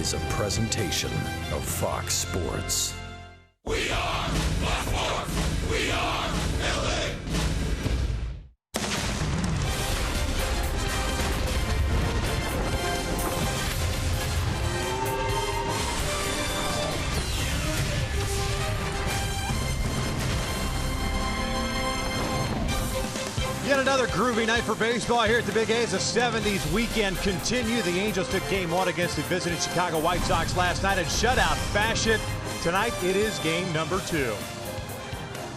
is a presentation of Fox Sports. We are Fox Sports. We are LA. Yet another groovy night for baseball here at the Big A as the 70s weekend continue. The Angels took game one against the visiting Chicago White Sox last night in shutout fashion. Tonight it is game number 2.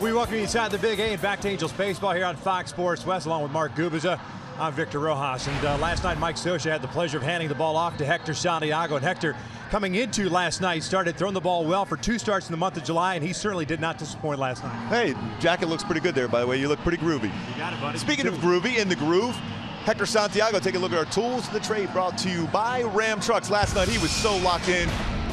We welcome you inside the Big A and back to Angels baseball here on Fox Sports West along with Mark Gubiza. I'm Victor Rojas, and last night Mike Scioscia had the pleasure of handing the ball off to Hector Santiago, and Hector, coming into last night, started throwing the ball well for 2 starts in the month of July, and he certainly did not disappoint last night. Hey, jacket looks pretty good there, by the way. You look pretty groovy. You got it, buddy. Speaking of groovy, in the groove, Hector Santiago, take a look at our tools of the trade brought to you by Ram Trucks. Last night he was so locked in.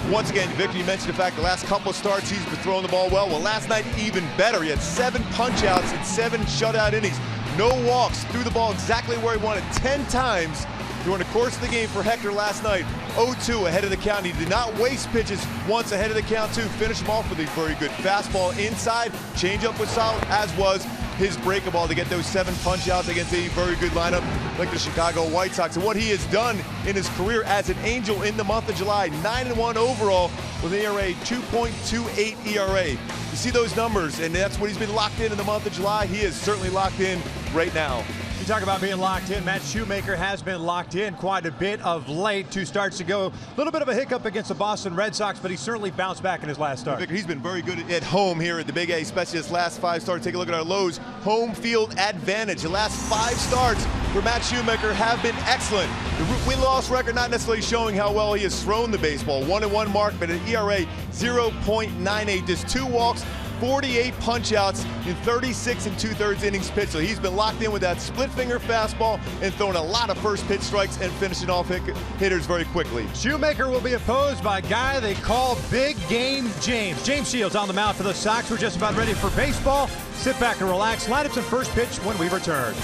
Once again, Victor, you mentioned the fact the last couple of starts he's been throwing the ball well. Well, last night even better. He had 7 punch-outs and 7 shutout innings. No walks, threw the ball exactly where he wanted 10 times during the course of the game for Hector last night. 0-2 ahead of the count. He did not waste pitches once ahead of the count, too. Finished him off with a very good fastball inside. Changeup was solid, as was his breaking ball to get those 7 punch-outs against a very good lineup like the Chicago White Sox. And what he has done in his career as an Angel in the month of July, 9-1 overall with an ERA, 2.28 ERA. You see those numbers, and that's what he's been locked in the month of July. He is certainly locked in right now. You talk about being locked in. Matt Shoemaker has been locked in quite a bit of late. 2 starts ago, a little bit of a hiccup against the Boston Red Sox, but he certainly bounced back in his last start. Victor, he's been very good at home here at the Big A, especially his last 5 starts. Take a look at our lows. Home field advantage. The last 5 starts for Matt Shoemaker have been excellent. The win-loss record not necessarily showing how well he has thrown the baseball. 1-1 mark, but an ERA 0.98. Just 2 walks, 48 punch-outs in 36 2/3 innings pitched. So he's been locked in with that split-finger fastball and throwing a lot of first-pitch strikes and finishing off hitters very quickly. Shoemaker will be opposed by a guy they call Big Game James. James Shields on the mound for the Sox. We're just about ready for baseball. Sit back and relax. Lineups and first pitch when we return.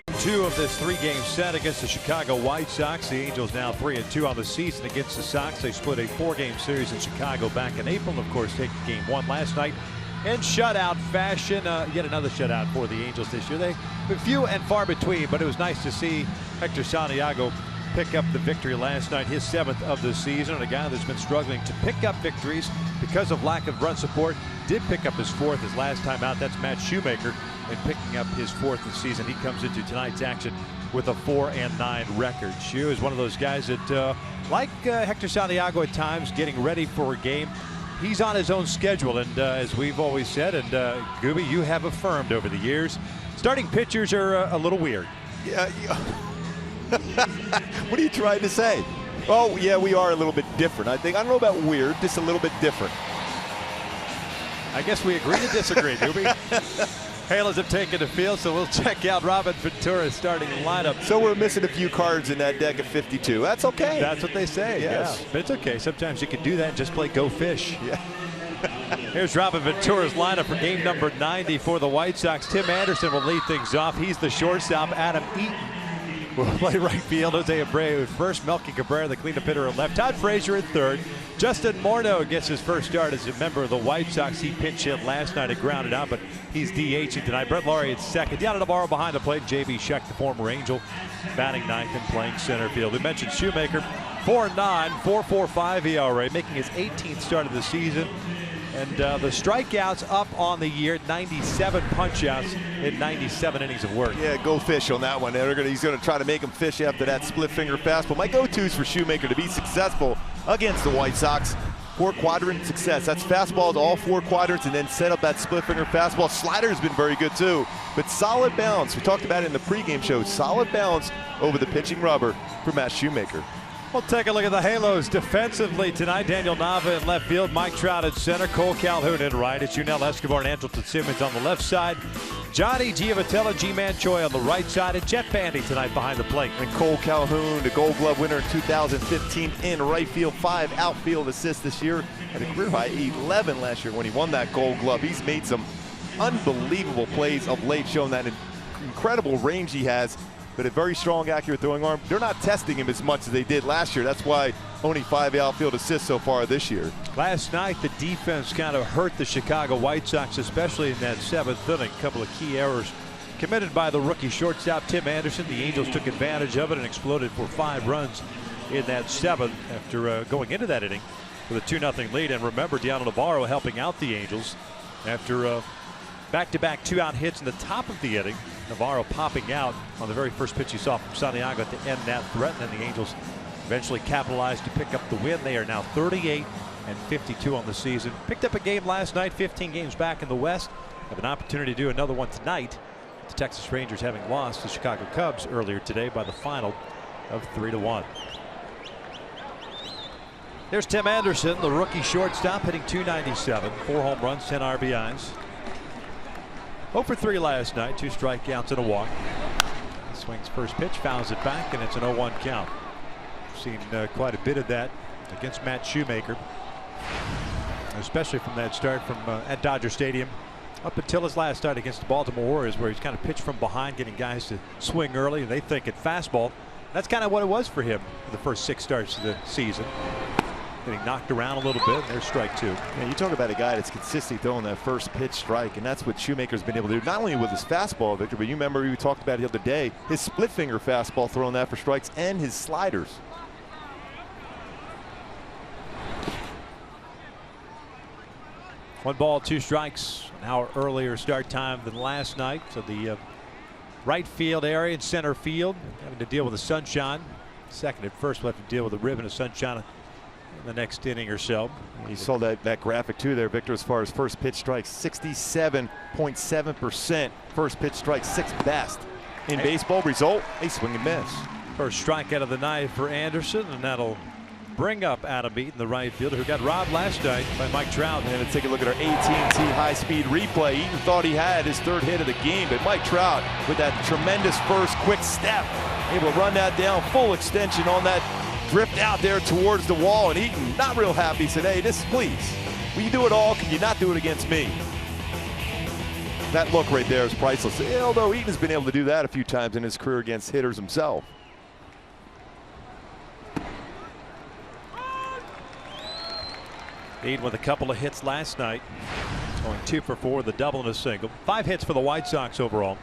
Game 2 of this 3-game set against the Chicago White Sox. The Angels now 3-2 on the season against the Sox. They split a 4-game series in Chicago back in April. Of course, taking Game 1 last night in shutout fashion. Yet another shutout for the Angels this year. They've been few and far between, but it was nice to see Hector Santiago pick up the victory last night, his 7th of the season, and a guy that's been struggling to pick up victories because of lack of run support. Did pick up his 4th his last time out. That's Matt Shoemaker, and picking up his 4th of the season. He comes into tonight's action with a 4-9 record. Shoe is one of those guys that, like Hector Santiago at times, getting ready for a game. He's on his own schedule, and as we've always said, and Gooby, you have affirmed over the years, starting pitchers are a little weird. Yeah. What are you trying to say? Oh, yeah, we are a little bit different. I think, I don't know about weird, just a little bit different. I guess we agree to disagree, Gooby. Halos have taken the field, so we'll check out Robin Ventura's starting lineup. So we're missing a few cards in that deck of 52. That's okay. That's what they say, yes. Yeah. But it's okay. Sometimes you can do that and just play Go Fish. Yeah. Here's Robin Ventura's lineup for game number 90 for the White Sox. Tim Anderson will lead things off. He's the shortstop. Adam Eaton will play right field. Jose Abreu at first. Melky Cabrera, the cleanup hitter, at left. Todd Frazier at third. Justin Morneau gets his first start as a member of the White Sox. He pinch hit last night and grounded out, but he's DHing tonight. Brett Laurie at second. Deanna Navarro behind the plate. J.B. Scheck, the former Angel, batting ninth and playing center field. We mentioned Shoemaker, 4-9, 4.45 ERA, making his 18th start of the season. And the strikeouts up on the year, 97 punch-outs in 97 innings of work. Yeah, go fish on that one. He's going to try to make him fish after that split-finger fastball. My go-tos for Shoemaker to be successful against the White Sox, 4-quadrant success. That's fastball to all 4 quadrants and then set up that split-finger fastball. Slider's been very good too, but solid balance. We talked about it in the pregame show. Solid balance over the pitching rubber for Matt Shoemaker. We'll take a look at the Halos defensively tonight. Daniel Nava in left field, Mike Trout at center, Cole Calhoun in right. It's Yunel Escobar and Andrelton Simmons on the left side. Johnny Giavatello, G-Man Choi on the right side, and Jet Bandy tonight behind the plate. And Cole Calhoun, the Gold Glove winner in 2015 in right field, 5 outfield assists this year, and a career high 11 last year when he won that Gold Glove. He's made some unbelievable plays of late, showing that incredible range he has, but a very strong, accurate throwing arm. They're not testing him as much as they did last year. That's why only 5 outfield assists so far this year. Last night, the defense kind of hurt the Chicago White Sox, especially in that 7th inning. A couple of key errors committed by the rookie shortstop, Tim Anderson. The Angels took advantage of it and exploded for 5 runs in that 7th after going into that inning with a 2-0 lead. And remember, Deanna Navarro helping out the Angels after back-to-back 2-out hits in the top of the inning. Navarro popping out on the very first pitch you saw from Santiago to end that threat, and then the Angels eventually capitalized to pick up the win. They are now 38-52 on the season. Picked up a game last night, 15 games back in the West. Have an opportunity to do another one tonight. The Texas Rangers having lost the Chicago Cubs earlier today by the final of 3-1. There's Tim Anderson, the rookie shortstop, hitting .297, 4 home runs, 10 RBIs. 0 for 3 last night, 2 strikeouts and a walk. He swings first pitch, fouls it back, and it's an 0-1 count. We've seen quite a bit of that against Matt Shoemaker, especially from that start from at Dodger Stadium up until his last start against the Baltimore Orioles, where he's kind of pitched from behind, getting guys to swing early, and they think at fastball. That's kind of what it was for him for the first 6 starts of the season. Getting knocked around a little bit. There's strike 2. Yeah, you talk about a guy that's consistently throwing that first pitch strike, and that's what Shoemaker's been able to do, not only with his fastball, Victor, but you remember we talked about it the other day, his split finger fastball, throwing that for strikes, and his sliders. One ball, 2 strikes, an hour earlier start time than last night. So the right field area and center field having to deal with the sunshine. Second and first will have to deal with the ribbon of sunshine in the next inning or so. You saw that graphic too there, Victor, as far as first pitch strikes, 67.7% first pitch strikes, 6th best in baseball. Result, a swing and miss. First strikeout of the night for Anderson, and that'll bring up Adam Eaton, the right fielder, who got robbed last night by Mike Trout. And let's take a look at our AT&T high-speed replay. Eaton thought he had his 3rd hit of the game, but Mike Trout, with that tremendous first quick step, able to run that down, full extension on that drift out there towards the wall, and Eaton not real happy. Said, hey, please, will you do it all? Can you not do it against me? That look right there is priceless. Although Eaton's been able to do that a few times in his career against hitters himself. Eaton with a couple of hits last night. Going 2 for 4, the double and a single. 5 hits for the White Sox overall.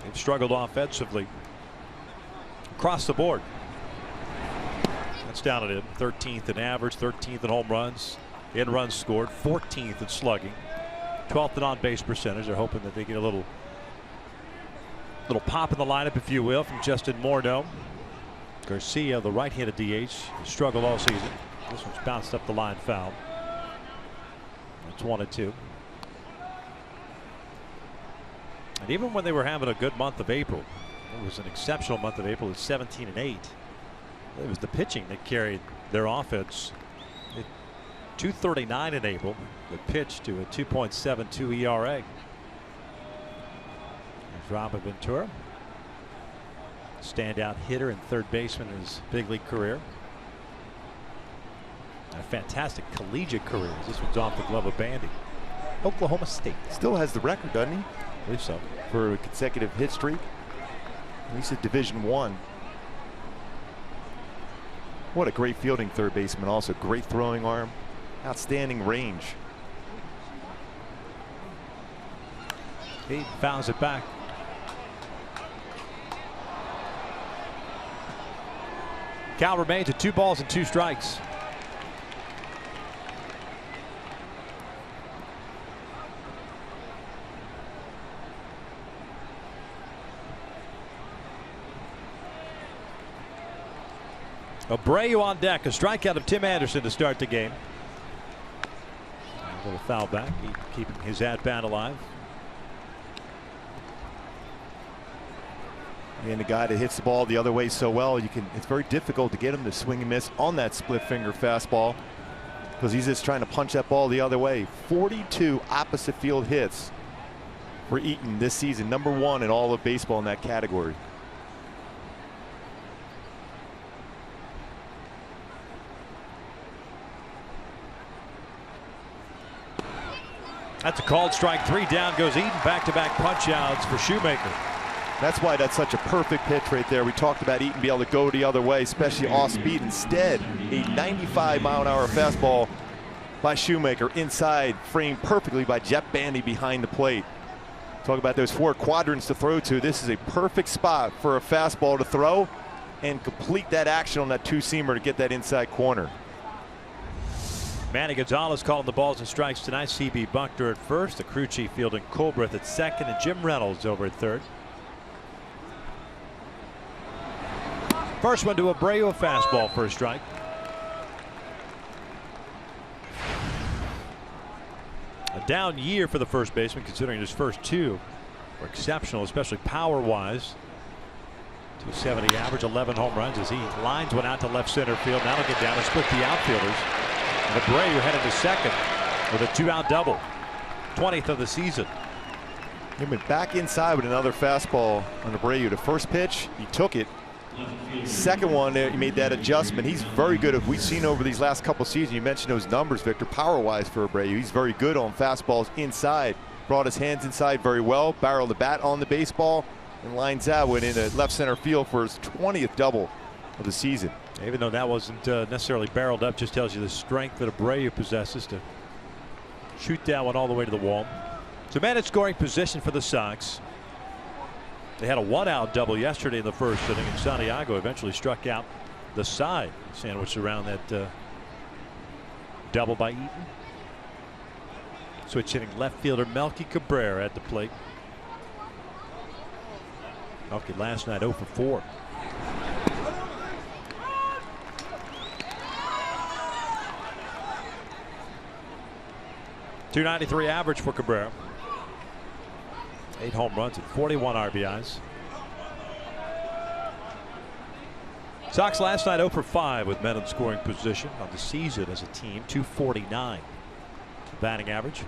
They've struggled offensively across the board. That's down at him. 13th in average, 13th in home runs, in runs scored, 14th in slugging, 12th in on-base percentage. They're hoping that they get a little pop in the lineup, if you will, from Justin Morneau. Garcia, the right-handed DH, struggled all season. This one's bounced up the line, foul. It's 1-2. And even when they were having a good month of April, it was an exceptional month of April. It's 17-8. It was the pitching that carried their offense. 239 in April. The pitch to a 2.72 ERA. There's Robert Ventura, standout hitter and third baseman in his big league career. A fantastic collegiate career. This one's off the glove of Bandy. Oklahoma State. Still has the record, doesn't he? I believe so. For a consecutive hit streak. At least at Division I. What a great fielding third baseman. Also great throwing arm. Outstanding range. He fouls it back. Count remains at 2 balls and 2 strikes. Abreu on deck. A strikeout of Tim Anderson to start the game. A little foul back, keeping his at-bat alive. And the guy that hits the ball the other way so well, it's very difficult to get him to swing and miss on that split finger fastball, because he's just trying to punch that ball the other way. 42 opposite field hits for Eaton this season, #1 in all of baseball in that category. That's a called strike. 3 down goes Eaton. Back-to-back punch outs for Shoemaker. That's why that's such a perfect pitch right there. We talked about Eaton being able to go the other way, especially off speed. Instead, a 95-mile-an-hour fastball by Shoemaker inside, framed perfectly by Jeff Bandy behind the plate. Talk about those 4 quadrants to throw to. This is a perfect spot for a fastball to throw and complete that action on that 2-seamer to get that inside corner. Manny Gonzalez calling the balls and strikes tonight. C.B. Buckner at first, the crew chief fielding Colbreth at second, and Jim Reynolds over at third. First one to Abreu, a fastball for a strike. A down year for the first baseman, considering his first 2 were exceptional, especially power-wise. 270 average, 11 home runs as he lines one out to left center field. Now he'll get down and split the outfielders. And Abreu headed to second with a 2-out double. 20th of the season. He went back inside with another fastball on Abreu. The first pitch, he took it. Second one, he made that adjustment. He's very good. We've seen over these last couple seasons, you mentioned those numbers, Victor, power-wise for Abreu. He's very good on fastballs inside. Brought his hands inside very well. Barreled the bat on the baseball and lines out, went into left center field for his 20th double of the season. Even though that wasn't necessarily barreled up, just tells you the strength that Abreu possesses to shoot that one all the way to the wall. So man in scoring position for the Sox. They had a 1-out double yesterday in the first inning, and Santiago eventually struck out the side, sandwiched around that double by Eaton. Switch hitting left fielder Melky Cabrera at the plate. Melky last night 0 for 4. .293 average for Cabrera. 8 home runs and 41 RBIs. Sox last night 0 for 5 with men in scoring position on the season as a team. .249 batting average.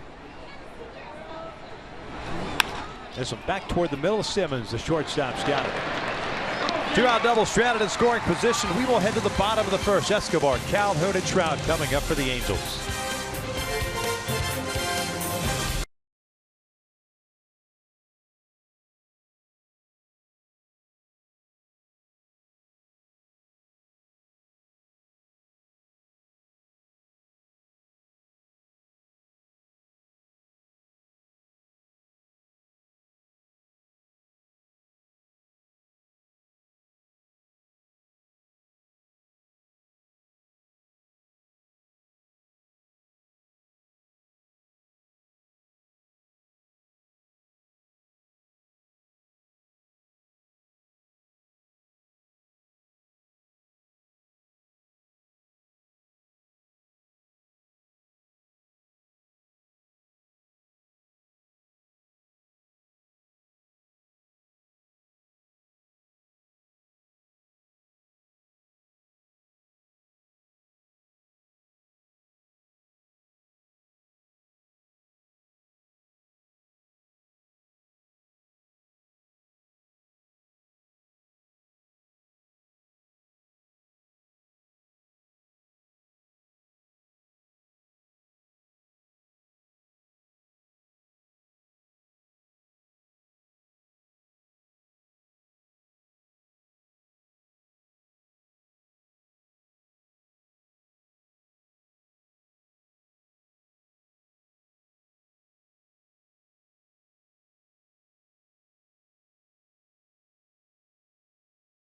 There's some back toward the middle. Simmons, the shortstop's got it. 2-out double stranded in scoring position. We will head to the bottom of the first. Escobar, Calhoun, and Trout coming up for the Angels.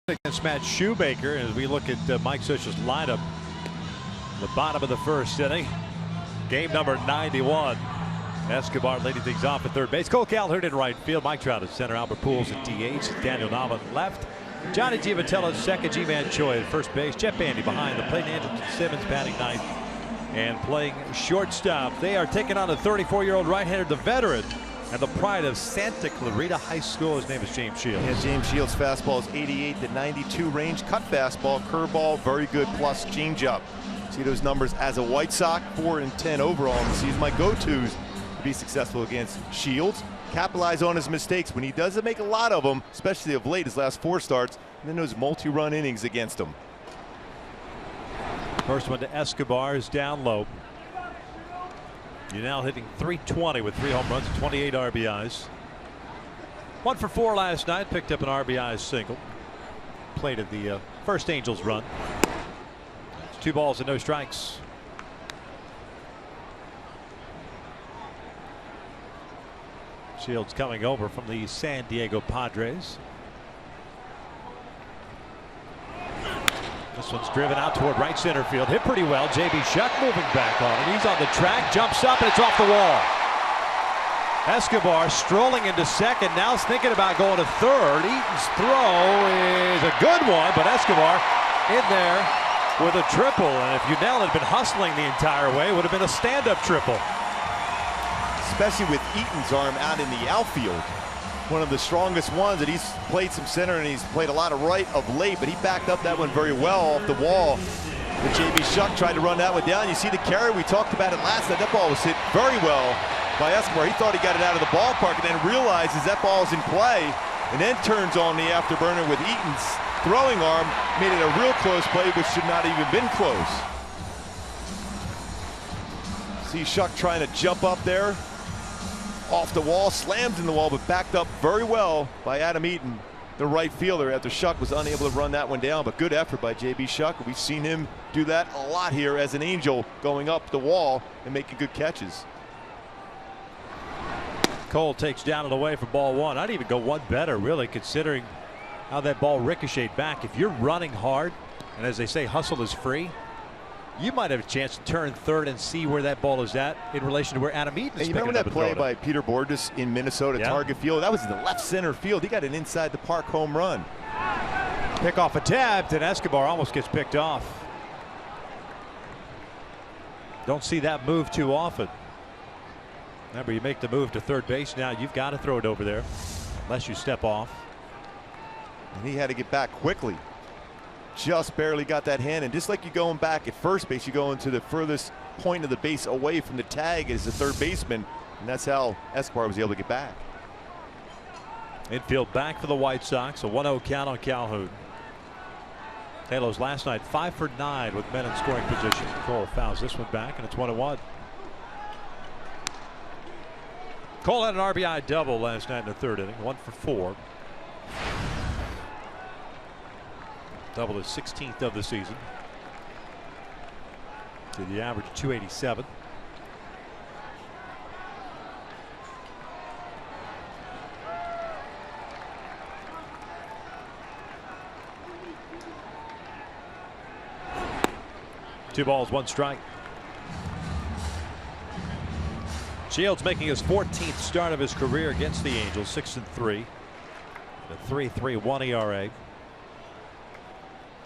Against Matt Shoemaker as we look at Mike Scioscia's lineup. The bottom of the first inning. Game number 91. Escobar leading things off at third base. Cole Calhoun in right field. Mike Trout at center. Albert Pujols at DH. Daniel Nava left. Johnny Giavatello second. G-Man Choi at first base. Jeff Bandy behind the plate. Andrew Simmons batting ninth and playing shortstop. They are taking on a 34-year-old right-hander, the veteran and the pride of Santa Clarita High School. His name is James Shields. Yeah, James Shields' fastball is 88 to 92 range. Cut fastball, curveball, very good, plus changeup. See those numbers as a White Sox, 4 and 10 overall in the season. My go-tos to be successful against Shields. Capitalize on his mistakes when he doesn't make a lot of them, especially of late, his last 4 starts, and then those multi-run innings against him. First one to Escobar is down low. You're now hitting .320 with 3 home runs and 28 RBIs. 1 for 4 last night. Picked up an RBI single. Played at the first Angels run. It's 2 balls and no strikes. Shields coming over from the San Diego Padres. This one's driven out toward right center field. Hit pretty well. J.B. Shuck moving back on it. He's on the track, jumps up, and it's off the wall. Escobar strolling into second. Now is thinking about going to third. Eaton's throw is a good one, but Escobar in there with a triple. And if Yunel had been hustling the entire way, it would have been a stand-up triple. Especially with Eaton's arm out in the outfield. One of the strongest ones, that he's played some center and he's played a lot of right of late, but he backed up that one very well off the wall. The J.B. Shuck tried to run that one down. You see the carry, we talked about it last night. That ball was hit very well by Escobar. He thought he got it out of the ballpark and then realizes that ball's in play and then turns on the afterburner with Eaton's throwing arm. Made it a real close play, which should not even been close. See Shuck trying to jump up there. Off the wall, slammed in the wall, but backed up very well by Adam Eaton, the right fielder, after Shuck was unable to run that one down. But good effort by J.B. Shuck. We've seen him do that a lot here as an Angel, going up the wall and making good catches. Cole takes down and away for ball 1. I'd even go one better, really, considering how that ball ricocheted back. If you're running hard, and as they say, hustle is free, you might have a chance to turn third and see where that ball is at in relation to where Adam Eaton is. You remember that play by Peter Borges in Minnesota, Target Field? That was in the left center field. He got an inside the park home run. Pickoff attempt, and Escobar almost gets picked off. Don't see that move too often. Remember, you make the move to third base now, you've got to throw it over there unless you step off. And he had to get back quickly. Just barely got that hand, and just like you going back at first base, you go into the furthest point of the base away from the tag as the third baseman, and that's how Escobar was able to get back. Infield back for the White Sox, a 1-0 count on Calhoun. Halos last night 5 for 9 with men in scoring position. Cole fouls this one back, and it's 1-1. Cole had an RBI double last night in the third inning, 1 for 4. Double his 16th of the season. To the average 287. Two balls, 1 strike. Shields making his 14th start of his career against the Angels, 6-3. A 3.31 ERA.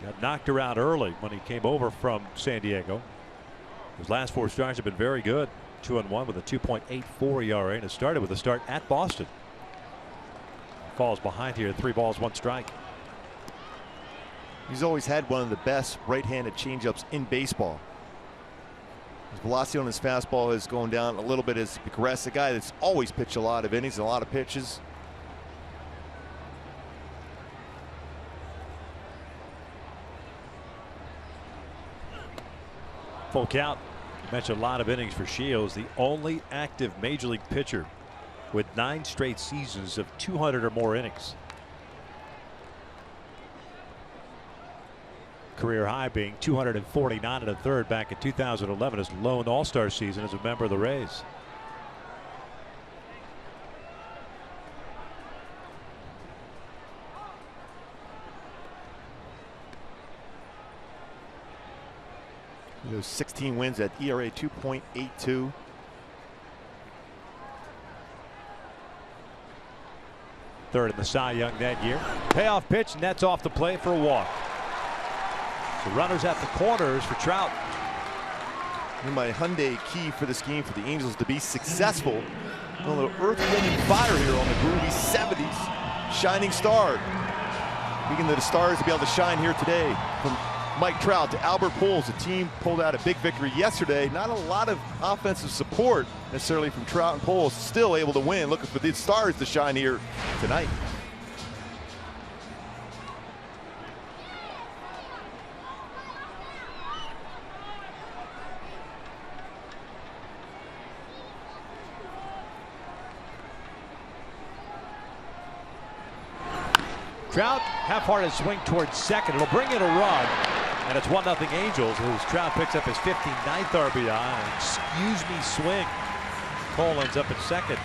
Got knocked around early when he came over from San Diego. His last 4 starts have been very good. 2-1 with a 2.84 ERA, and it started with a start at Boston. Falls behind here, 3 balls, 1 strike. He's always had one of the best right-handed changeups in baseball. His velocity on his fastball has gone down a little bit as he progressed. A guy that's always pitched a lot of innings and a lot of pitches. Full count. You mentioned a lot of innings for Shields, the only active major league pitcher with 9 straight seasons of 200 or more innings. Career high being 249 1/3 back in 2011, his lone All-Star season as a member of the Rays. Those 16 wins at ERA 2.82. Third in the Cy Young that year. Payoff pitch, nets off the plate for a walk. So runners at the corners for Trout. My Hyundai key for this game for the Angels to be successful. A little earth, wind, and fire here on the groovy 70s. Shining star. Speaking of the stars to be able to shine here today, from Mike Trout to Albert Pujols, the team pulled out a big victory yesterday. Not a lot of offensive support necessarily from Trout and Pujols, still able to win. Looking for the stars to shine here tonight. Trout, half-hearted swing towards second. It'll bring in a run, and it's 1-0 Angels as Trout picks up his 59th RBI. Excuse me, swing. Cole ends up at second.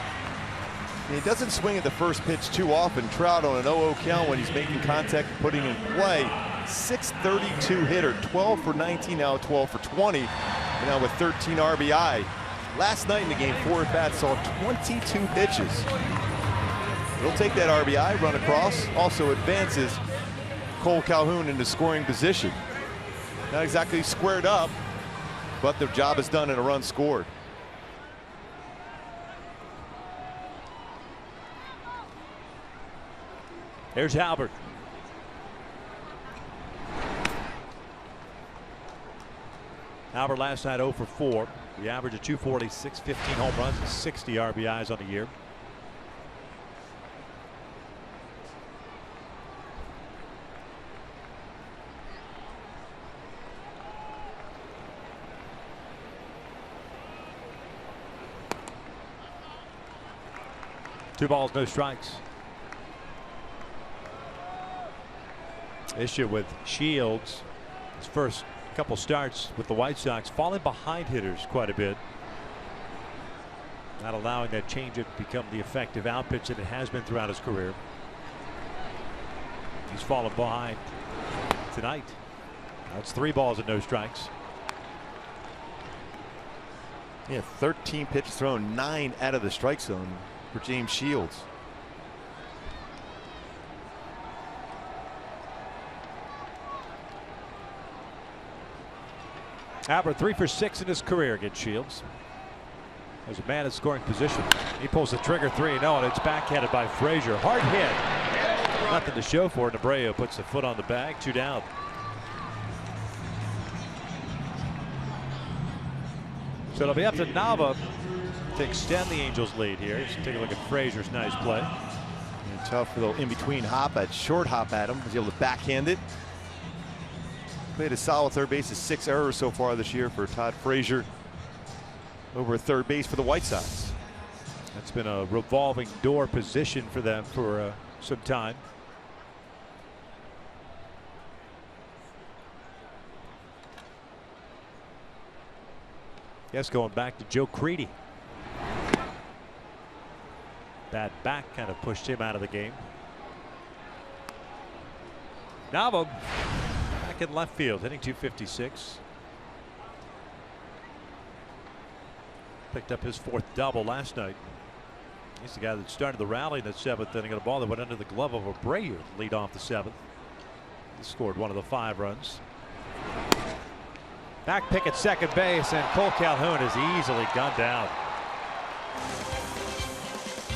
He doesn't swing at the first pitch too often. Trout on an 0-0 count when he's making contact and putting in play. .632 hitter, 12 for 19, now 12 for 20, and now with 13 RBI. Last night in the game, 4 at-bats, saw 22 pitches. He'll take that RBI, run across, also advances Cole Calhoun into scoring position. Not exactly squared up, but their job is done and a run scored. There's Albert. Albert last night 0 for 4. The average of 246, 15 home runs, and 60 RBIs on the year. Two balls, no strikes. Issue with Shields, his first couple starts with the White Sox, falling behind hitters quite a bit. Not allowing that changeup to become the effective out pitch that it has been throughout his career. He's fallen behind tonight. That's 3 balls and no strikes. Yeah, 13 pitches thrown, 9 out of the strike zone for James Shields. Albert 3 for 6 in his career against Shields. There's a man in scoring position. He pulls the trigger 3-0, and it's backhanded by Frazier. Hard hit. Nothing to show for it. Abreu puts the foot on the bag. 2 down. So it'll be up to Nava to extend the Angels' lead here. Just take a look at Frazier's nice play. And tough little in-between hop, that short hop at him. Was able to backhand it. Played a solid third base, 6 errors so far this year for Todd Frazier over at third base for the White Sox. That's been a revolving door position for them for some time. Yes, going back to Joe Creedy. That back kind of pushed him out of the game. Nava back in left field, hitting .256. Picked up his 4th double last night. He's the guy that started the rally in the 7th inning of a ball that went under the glove of Abreu to lead off the 7th. He scored one of the 5 runs. Back pick at second base, and Cole Calhoun is easily gunned down.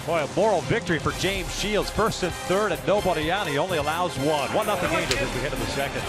Boy, a moral victory for James Shields. First and third and nobody out. He only allows 1. 1-0 Angels as we head to the second.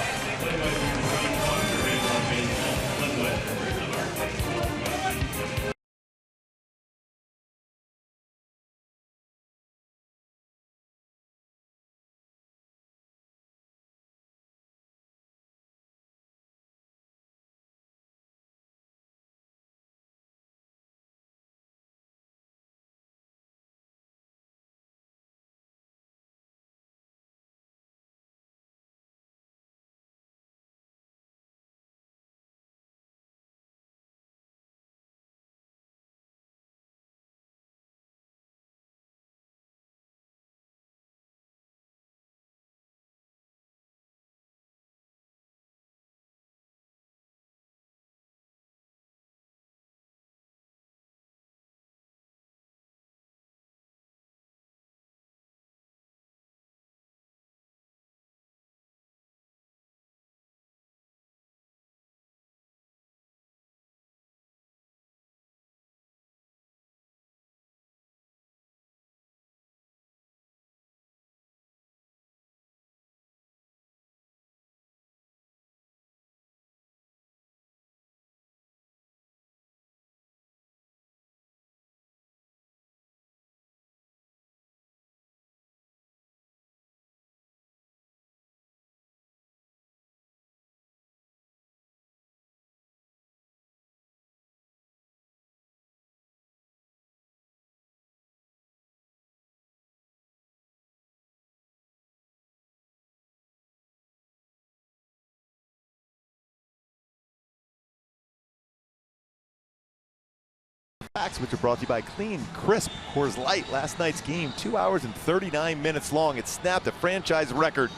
Facts, which are brought to you by Clean, Crisp, Coors Light. Last night's game, 2 hours and 39 minutes long. It snapped a franchise record.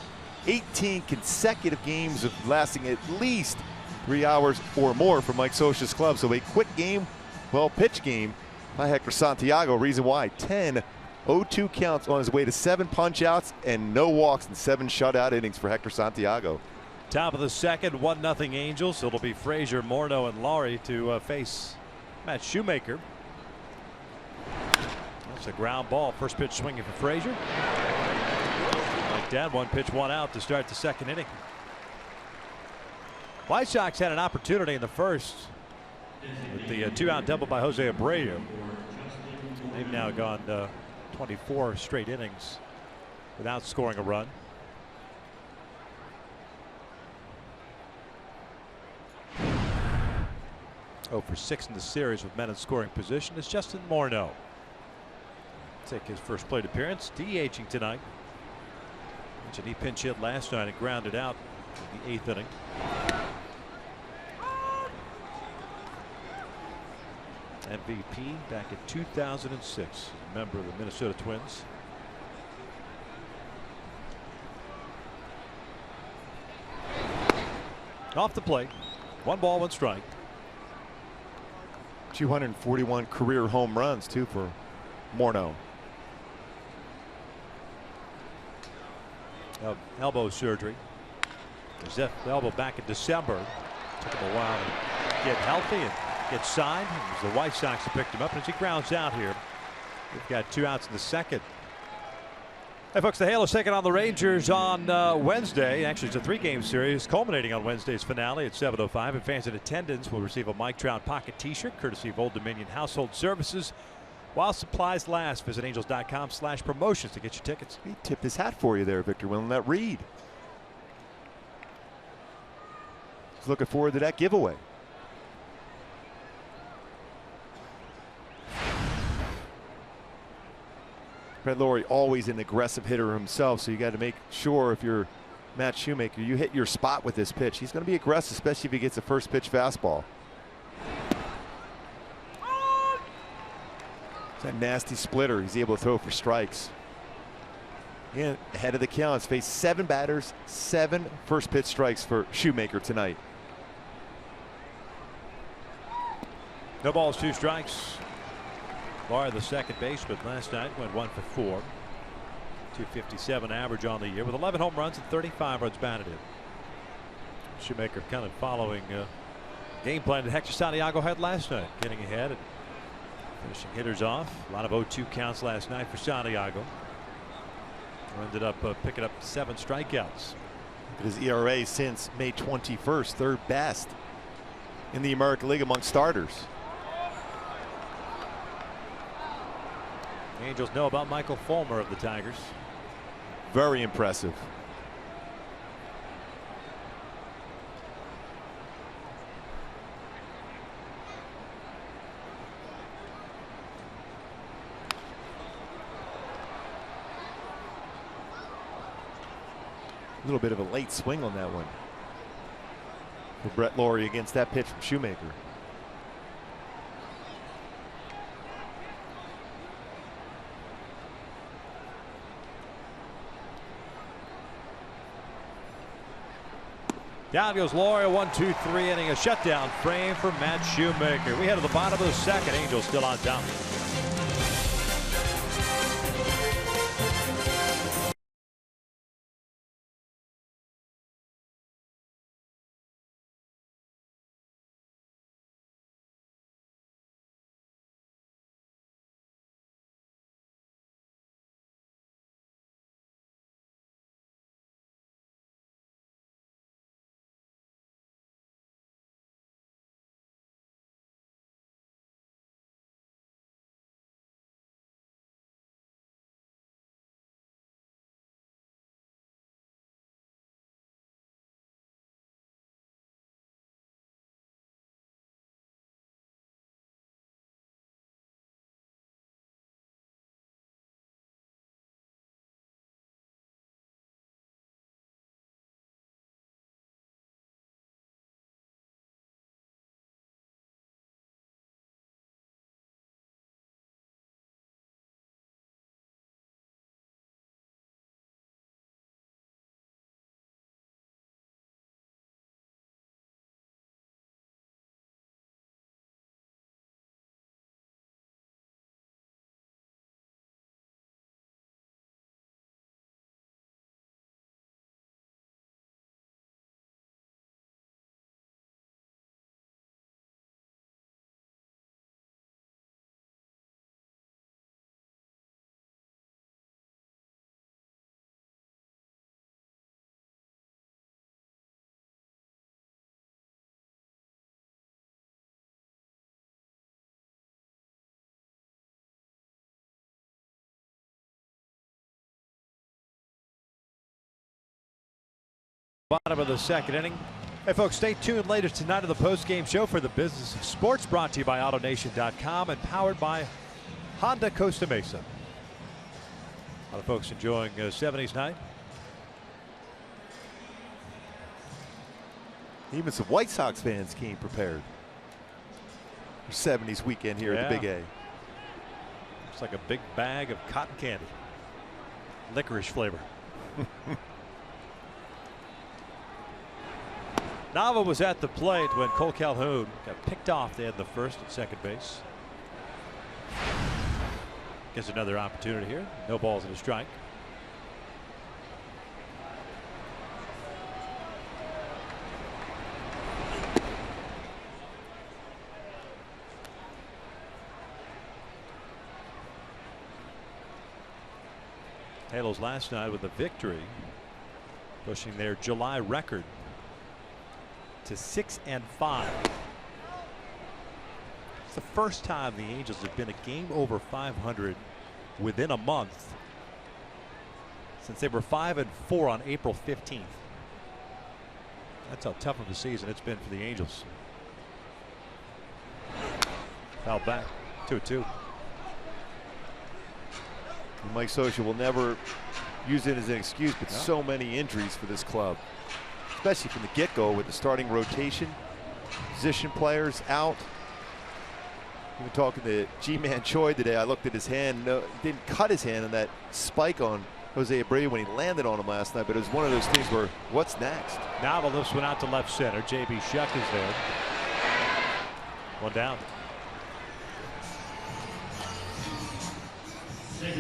18 consecutive games of lasting at least 3 hours or more for Mike Scioscia's club. So a quick game, well-pitched game by Hector Santiago. Reason why: 10 0-2 counts on his way to 7 punch-outs and no walks in 7 shutout innings for Hector Santiago. Top of the second, 1-0 Angels. It'll be Frazier, Morneau, and Laurie to face Matt Shoemaker. That's a ground ball. First pitch swinging for Frazier. Like that, 1 pitch, 1 out to start the second inning. White Sox had an opportunity in the first with the 2-out double by Jose Abreu. They've now gone 24 straight innings without scoring a run. For 6 in the series with men in scoring position is Justin Morneau. Take his first plate appearance, DHing tonight. He pinch hit last night and grounded out in the 8th inning. MVP back in 2006, a member of the Minnesota Twins. Off the plate, 1 ball, 1 strike. 241 career home runs too for Morneau. Elbow surgery. His elbow back in December. Took him a while to get healthy and get signed. It was the White Sox that picked him up, and as he grounds out here, we've got 2 outs in the second. Hey folks, the Halos taking on the Rangers on Wednesday. Actually, it's a 3-game series culminating on Wednesday's finale at 7:05. And fans in attendance will receive a Mike Trout pocket t-shirt courtesy of Old Dominion Household Services while supplies last. Visit angels.com/promotions to get your tickets. He tipped his hat for you there, Victor. Will that read? He's looking forward to that giveaway. Brett Lawrie, always an aggressive hitter himself, so you got to make sure if you're Matt Shoemaker, you hit your spot with this pitch. He's going to be aggressive, especially if he gets a first pitch fastball. It's that nasty splitter. He's able to throw for strikes. And ahead of the count, he's faced 7 batters, 7 first pitch strikes for Shoemaker tonight. No balls, 2 strikes. Laurie, the second baseman, last night went 1 for 4. 257 average on the year with 11 home runs and 35 runs batted in. Shoemaker kind of following game plan that Hector Santiago had last night, getting ahead and finishing hitters off. A lot of 0-2 counts last night for Santiago. Ended up picking up 7 strikeouts. His ERA since May 21st, 3rd best in the American League among starters. Angels know about Michael Fulmer of the Tigers. Very impressive. A little bit of a late swing on that one for Brett Lawrie against that pitch from Shoemaker. Down goes Laurie, 1-2-3 inning, a shutdown frame for Matt Shoemaker. We head to the bottom of the second. Angels still on top. Bottom of the second inning. Hey folks, stay tuned later tonight on the post-game show for the Business of Sports, brought to you by AutoNation.com and powered by Honda Costa Mesa. A lot of folks enjoying 70s night. Even some White Sox fans came prepared. 70s weekend here at the Big A. It's like a big bag of cotton candy. Licorice flavor. Nava was at the plate when Cole Calhoun got picked off. They had the first and second base. Gets another opportunity here. No balls and a strike. Halos last night with a victory, pushing their July record to 6-5. It's the first time the Angels have been a game over 500 within a month since they were 5-4 on April 15th. That's how tough of a season it's been for the Angels. Foul back, 2-2. Mike Scioscia will never use it as an excuse, but so many injuries for this club, especially from the get-go with the starting rotation, position players out. Even talking to G-Man Choi today, I looked at his hand. No, he didn't cut his hand on that spike on Jose Abreu when he landed on him last night, but it was one of those things where, what's next? Now the lifts went out to left center. J.B. Shuck is there. One down.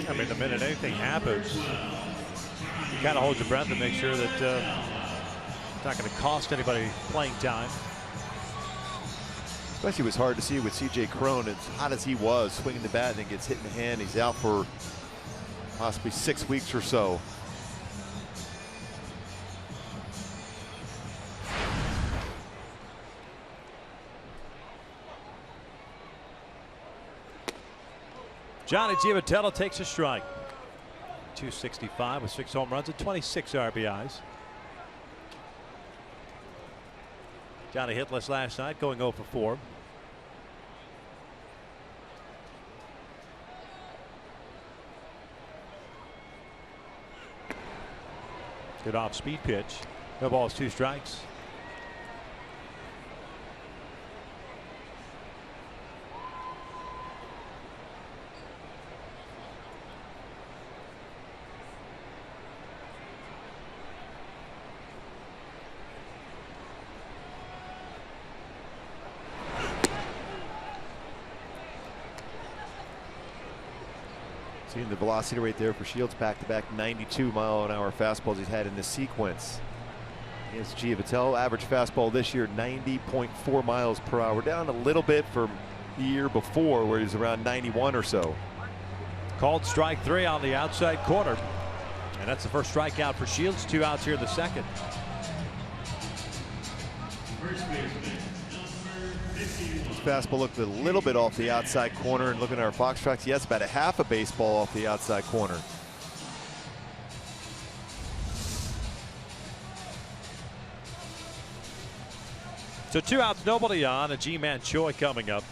I mean, the minute anything happens, you kind of hold your breath and make sure that it's not going to cost anybody playing time. Especially it was hard to see with C.J. Cron, as hot as he was, swinging the bat and then gets hit in the hand. He's out for possibly 6 weeks or so. Johnny Giavitello takes a strike. 265 with 6 home runs and 26 RBIs. Johnny hitless last night, going 0 for 4. Good off-speed pitch. No balls, 2 strikes. Seeing the velocity right there for Shields, back-to-back 92-mile-an-hour fastballs he's had in this sequence. Against Giavitello, average fastball this year 90.4 miles per hour, down a little bit from the year before where he was around 91 or so. Called strike 3 on the outside corner, and that's the first strikeout for Shields. 2 outs here in the second. Fastball looked a little bit off the outside corner, and looking at our Fox tracks, yes, about a half a baseball off the outside corner. So 2 outs, nobody on. A G-Man Choi coming up.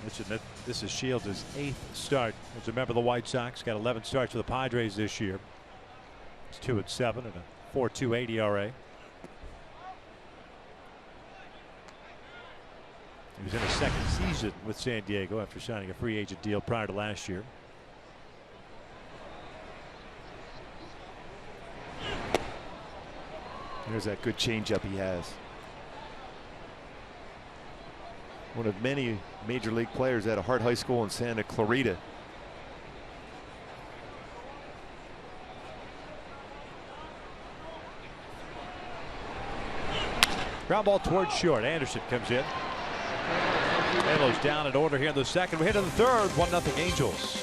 Mentioned that this is Shields' 8th start. As a member of the White Sox, got 11 starts for the Padres this year. It's 2-7 and a 4.28 ERA. He was in his second season with San Diego after signing a free agent deal prior to last year. There's that good changeup he has. One of many major league players at Hart High School in Santa Clarita. Ground ball towards short. Anderson comes in. Halos down in order here in the second. We hit in the third. 1-0 Angels.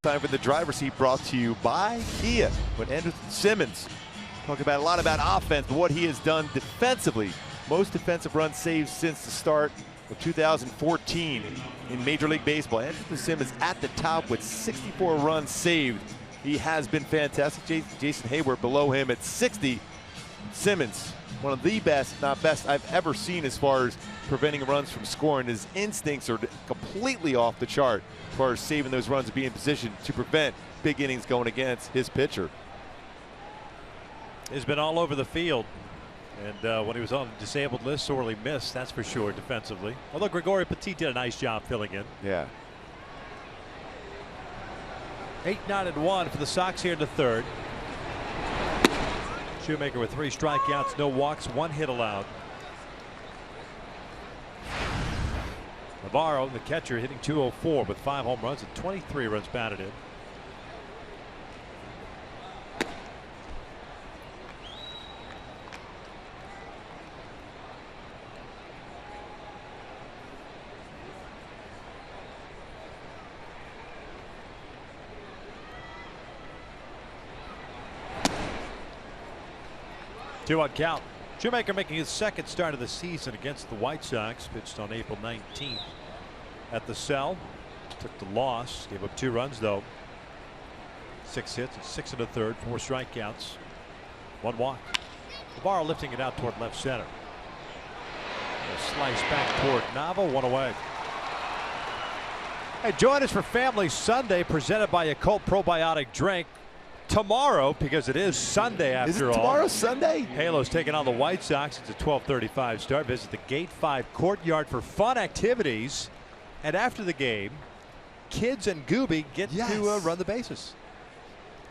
Time for the driver's seat, brought to you by Kia. But Andrew Simmons talking about a lot about offense, but what he has done defensively. Most defensive runs saved since the start of 2014 in Major League Baseball. Andrew Simmons at the top with 64 runs saved. He has been fantastic. Jason Hayward below him at 60. Simmons, one of the best, not best, I've ever seen as far as preventing runs from scoring. His instincts are completely off the chart as far as saving those runs and being in position to prevent big innings going against his pitcher. He's been all over the field. And when he was on the disabled list, sorely missed, that's for sure, defensively. Although Gregory Petit did a nice job filling in. Yeah. 8-9-1 for the Sox here in the third. Shoemaker with 3 strikeouts, no walks, 1 hit allowed. Navarro, the catcher, hitting .204 with 5 home runs and 23 runs batted in. Two on count. Shoemaker making his second start of the season against the White Sox. Pitched on April 19th at the Cell. Took the loss. Gave up 2 runs though. 6 hits, 6 1/3, 4 strikeouts, 1 walk. Navarro lifting it out toward left center. A slice back toward Nava, 1 away. Hey, join us for Family Sunday, presented by Yakult Probiotic Drink. Tomorrow, because it is Sunday after all. Is it tomorrow Sunday? Halo's taking on the White Sox. It's a 12:35 start. Visit the Gate 5 courtyard for fun activities. And after the game, kids and Gooby get to run the bases.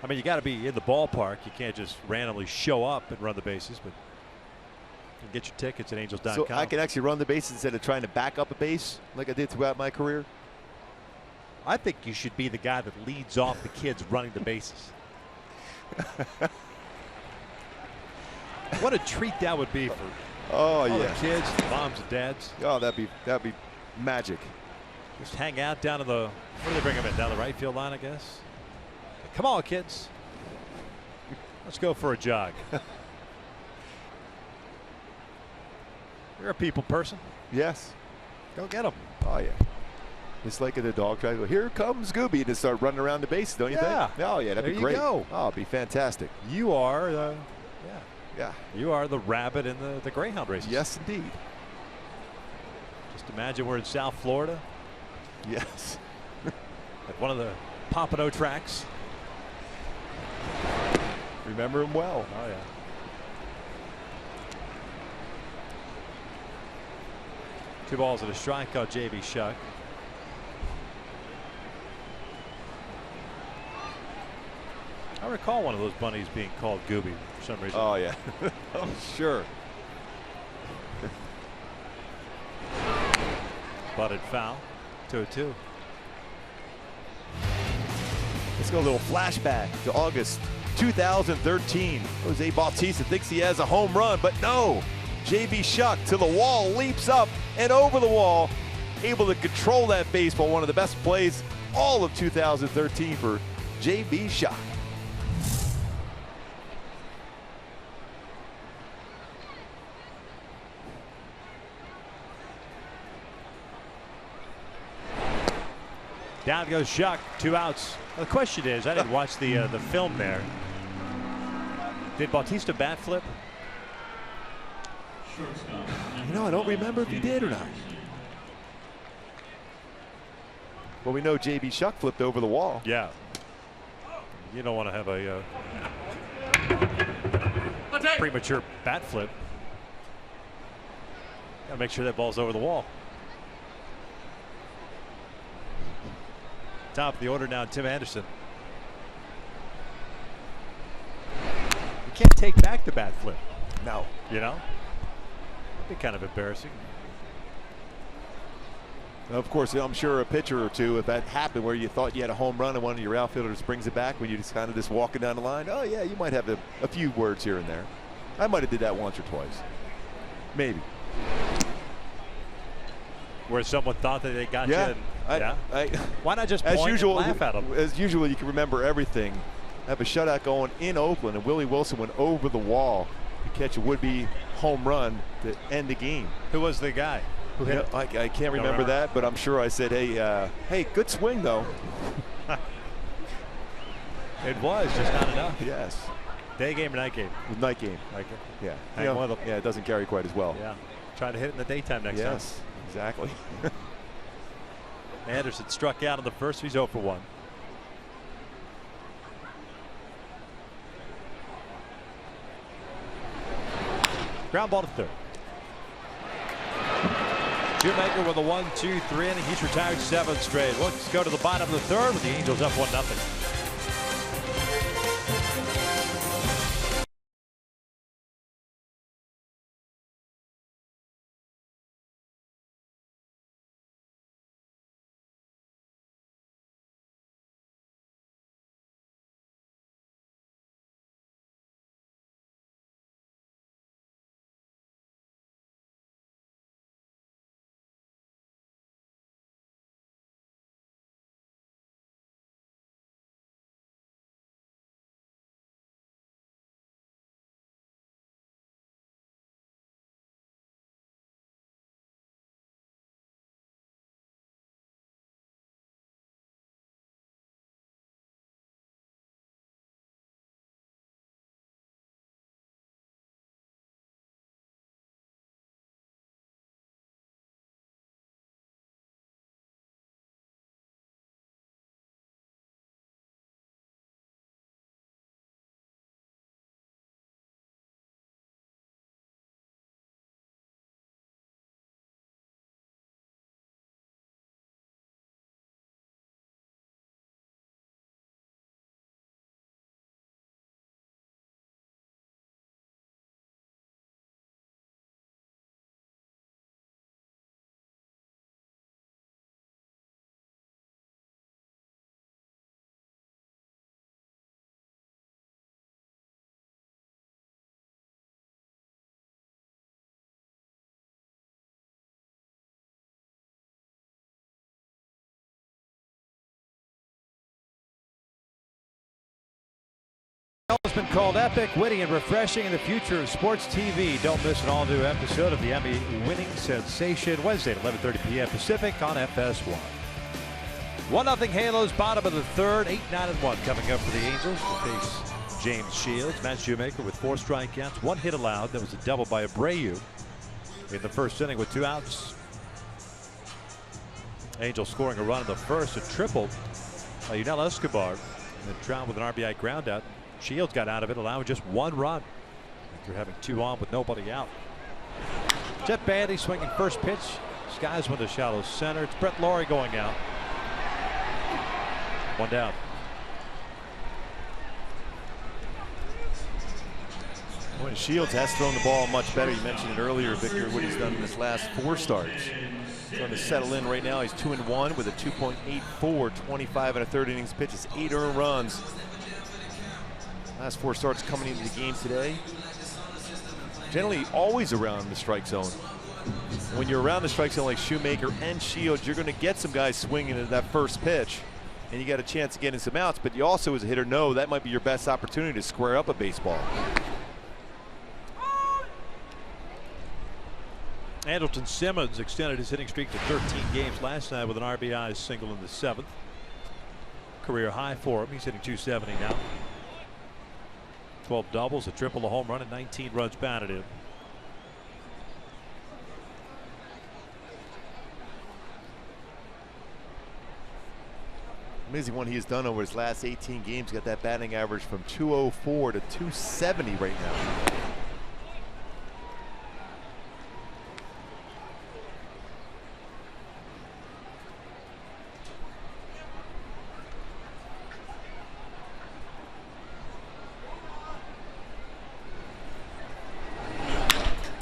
I mean, you got to be in the ballpark. You can't just randomly show up and run the bases, but you can get your tickets at angels.com. So I can actually run the bases instead of trying to back up a base like I did throughout my career? I think you should be the guy that leads off the kids running the bases. What a treat that would be for all the kids, moms and dads. Oh, that'd be magic. Just hang out down in the, where do they bring them in? Down the right field line, I guess. Come on, kids. Let's go for a jog. You're a people person. Yes. Go get them. Oh, yeah. It's like in a dog try to go, here comes Gooby, and start running around the bases, don't you think? Oh, yeah, that'd be great. Go. Oh, it'd be fantastic. You are, yeah. You are the rabbit in the Greyhound races. Yes, indeed. Just imagine we're in South Florida. Yes. At one of the Pompano tracks. Remember him well. Oh, yeah. Two balls and a strikeout, J.B. Shuck. I recall one of those bunnies being called Gooby for some reason. Oh, yeah. Oh, sure. Butted foul. 2-2. Let's go a little flashback to August 2013. Jose Bautista thinks he has a home run, but no. J.B. Shuck to the wall, leaps up and over the wall, able to control that baseball. One of the best plays all of 2013 for J.B. Shuck. Down goes Shuck, 2 outs. Well, the question is, I didn't watch the film there. Did Bautista bat flip? You know, I don't remember if he did or not. Well, we know J.B. Shuck flipped over the wall. Yeah. You don't want to have a premature bat flip. Got to make sure that ball's over the wall. Top of the order now, Tim Anderson. You can't take back the bat flip. No. You know? That'd be kind of embarrassing. Of course, I'm sure a pitcher or two, if that happened where you thought you had a home run and one of your outfielders brings it back when you're just kind of just walking down the line, oh, yeah, you might have a few words here and there. I might have did that once or twice. Maybe. Where someone thought that they got you. And, Why not just as point usual, and laugh at them? As usual, you can remember everything. Have a shutout going in Oakland, and Willie Wilson went over the wall to catch a would-be home run to end the game. Who was the guy who hit it? I can't remember that, but I'm sure I said, hey, good swing, though. It was just not enough. Yes. Day game or night game? Night game. Night game. Yeah. Yeah, it doesn't carry quite as well. Yeah. Try to hit it in the daytime next time. Yes, exactly. Anderson struck out on the first. He's 0 for 1. Ground ball to third. Shoemaker with a 1-2-3 inning. He's retired 7 straight. Let's go to the bottom of the third with the Angels up 1-0. Has been called epic, witty, and refreshing in the future of sports TV. Don't miss an all-new episode of the Emmy-winning sensation Wednesday at 11:30 p.m. Pacific on FS1. 1-0 Halos, bottom of the third. 8-9-1 coming up for the Angels to face James Shields. Matt Shoemaker with 4 strikeouts, 1 hit allowed. That was a double by Abreu in the first inning with 2 outs. Angels scoring a run in the first, a triple by Yunel Escobar, and then Trout with an RBI groundout. Shields got out of it, allowing just 1 run after having 2 on with nobody out. Jeff Bandy swinging first pitch. Skies one to shallow center. It's Brett Laurie going out. 1 down. When Shields has thrown the ball much better. You mentioned it earlier, Victor, what he's done in his last 4 starts. Trying to settle in right now. He's 2-1 with a 2.84, 25 1/3 innings pitches, 8 earned runs. Last 4 starts coming into the game today. Generally always around the strike zone. When you're around the strike zone like Shoemaker and Shields, you're going to get some guys swinging at that first pitch, and you got a chance of getting some outs, but you also as a hitter know that might be your best opportunity to square up a baseball. Andrelton Simmons extended his hitting streak to 13 games last night with an RBI single in the 7th. Career high for him. He's hitting .270 now. 12 doubles, a triple, a home run, and 19 runs batted in. Amazing what he has done over his last 18 games. Got that batting average from .204 to .270 right now.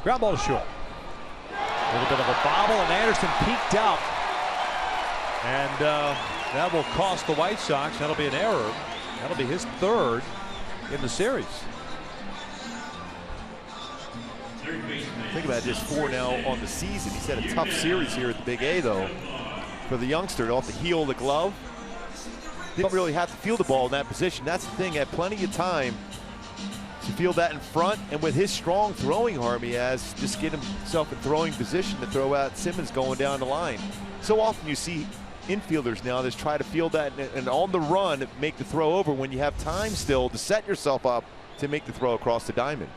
Ground ball short. A little bit of a bobble, and Anderson peeked out. And that will cost the White Sox. That'll be an error. That'll be his 3rd in the series. Think about it, just 4 now on the season. He's had a tough series here at the Big A, though. for the youngster off the heel of the glove. They don't really have to feel the ball in that position. That's the thing. Had plenty of time to feel that in front, and with his strong throwing arm he has, just get himself in throwing position to throw out Simmons going down the line. So often you see infielders now just try to field that and on the run make the throw over when you have time still to set yourself up to make the throw across the diamond.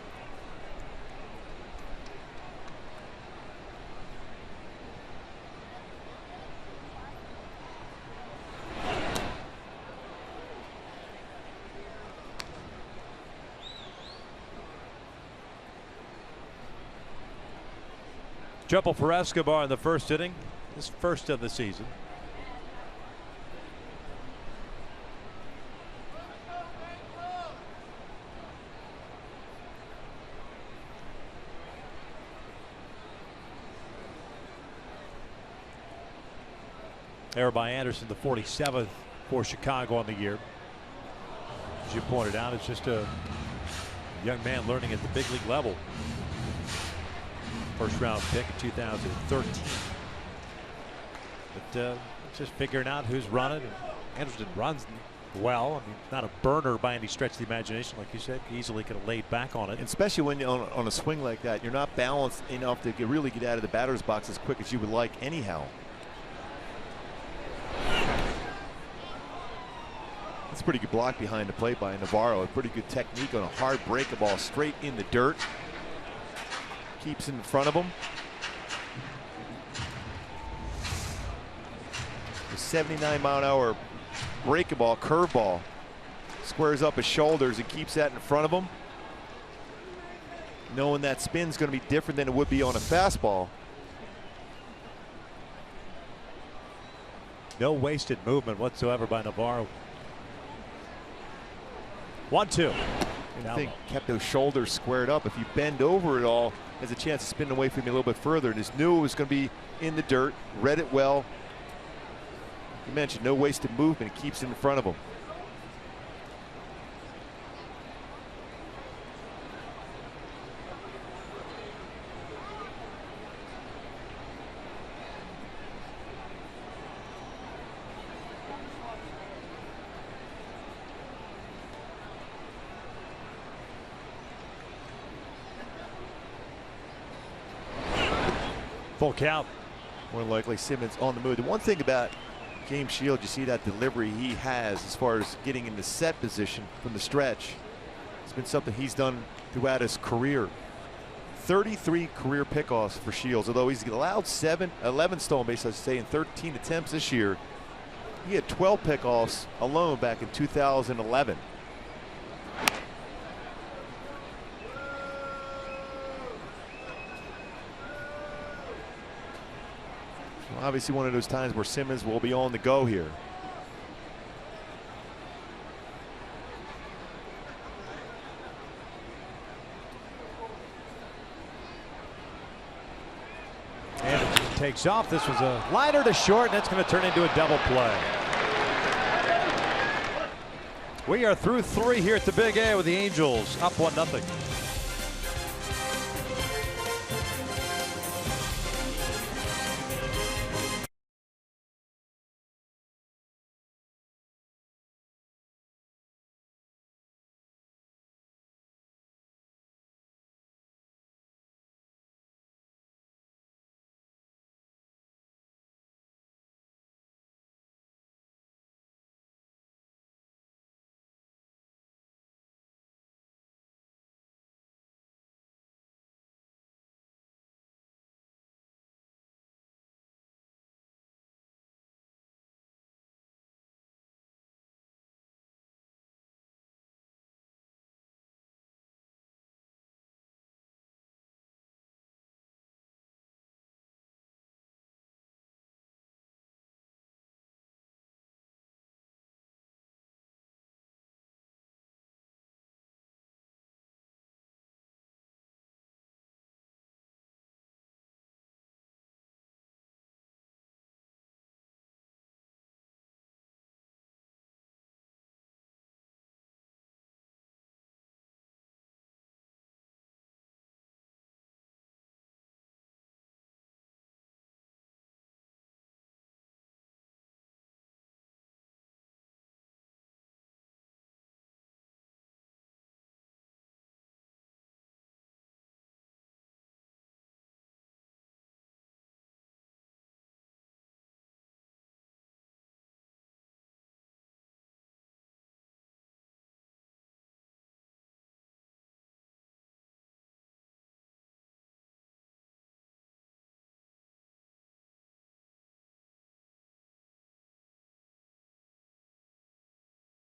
Triple for Escobar in the first inning, his first of the season. Error by Anderson, the 47th for Chicago on the year. As you pointed out, it's just a young man learning at the big league level. First round pick in 2013. But just figuring out who's running. And Anderson runs well. I mean, not a burner by any stretch of the imagination, like you said. Easily could have laid back on it. And especially when you're on a swing like that, you're not balanced enough to really get out of the batter's box as quick as you would like anyhow. That's a pretty good block behind the plate by Navarro. A pretty good technique on a hard break, a ball straight in the dirt. Keeps in front of him. The 79-mile-an-hour breakable curveball squares up his shoulders and keeps that in front of him, knowing that spin's going to be different than it would be on a fastball. No wasted movement whatsoever by Navarro. 1-2. I think kept those shoulders squared up. If you bend over it all, has a chance of spinning away from you a little bit further, and just knew it was going to be in the dirt, read it well. You mentioned no wasted movement. It keeps it in front of him. Full count. More likely Simmons on the move. The one thing about James Shields, you see that delivery he has as far as getting in the set position from the stretch. It's been something he's done throughout his career. 33 career pickoffs for Shields, although he's allowed 11 stolen bases, I should say, in 13 attempts this year. He had 12 pickoffs alone back in 2011. Obviously one of those times where Simmons will be on the go here. Anderson takes off. This was a liner to short, and that's going to turn into a double play. We are through 3 here at the Big A with the Angels up 1-0.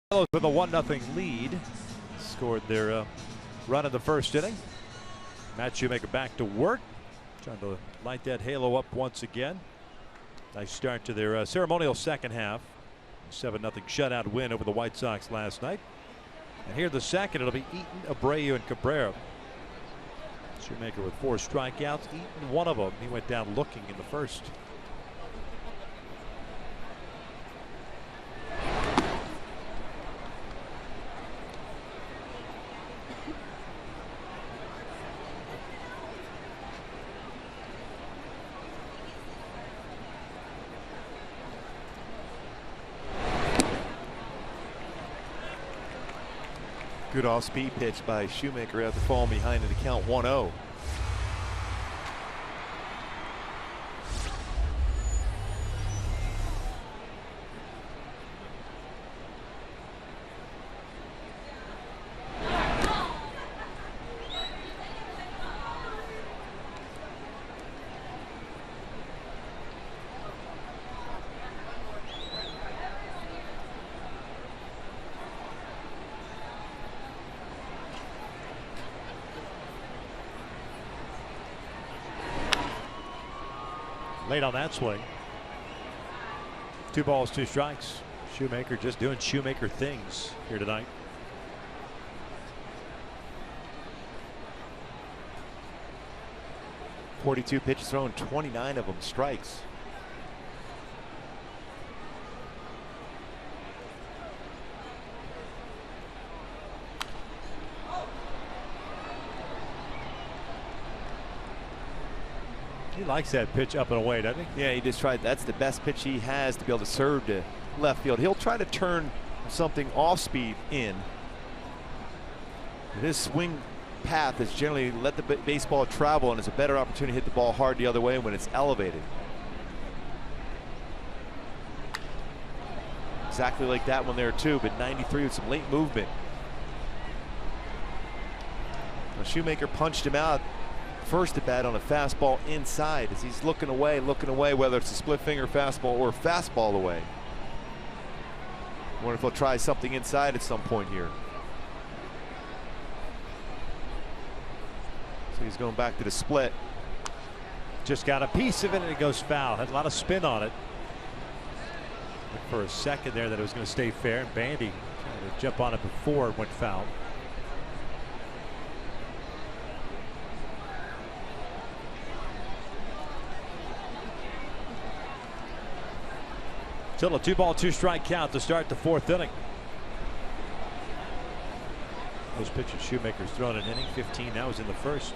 With a 1-0 lead, scored their run in the first inning. Matt Shoemaker back to work, trying to light that halo up once again. Nice start to their ceremonial second half. 7-0 shutout win over the White Sox last night. And here the second, it'll be Eaton, Abreu, and Cabrera. Shoemaker with 4 strikeouts. Eaton, one of them. He went down looking in the first. Good off-speed pitch by Shoemaker after falling behind in the count 1-0. Late on that swing. 2 balls, 2 strikes. Shoemaker just doing Shoemaker things here tonight. .42 pitches thrown, 29 of them strikes. He likes that pitch up and away, doesn't he? Yeah, he just tried. That's the best pitch he has to be able to serve to left field. He'll try to turn something off speed in. His swing path is generally let the baseball travel, and it's a better opportunity to hit the ball hard the other way when it's elevated. Exactly like that one there too, but 93 with some late movement. Well, Shoemaker punched him out first at bat on a fastball inside as he's looking away, whether it's a split finger fastball or fastball away. Wonder if he'll try something inside at some point here. So he's going back to the split. Just got a piece of it and it goes foul. Had a lot of spin on it. Looked for a second there that it was going to stay fair, and Bandy trying to jump on it before it went foul. Still a 2-ball, 2-strike count to start the 4th inning. Those pitches Shoemaker's thrown an inning, 15 now is in the first.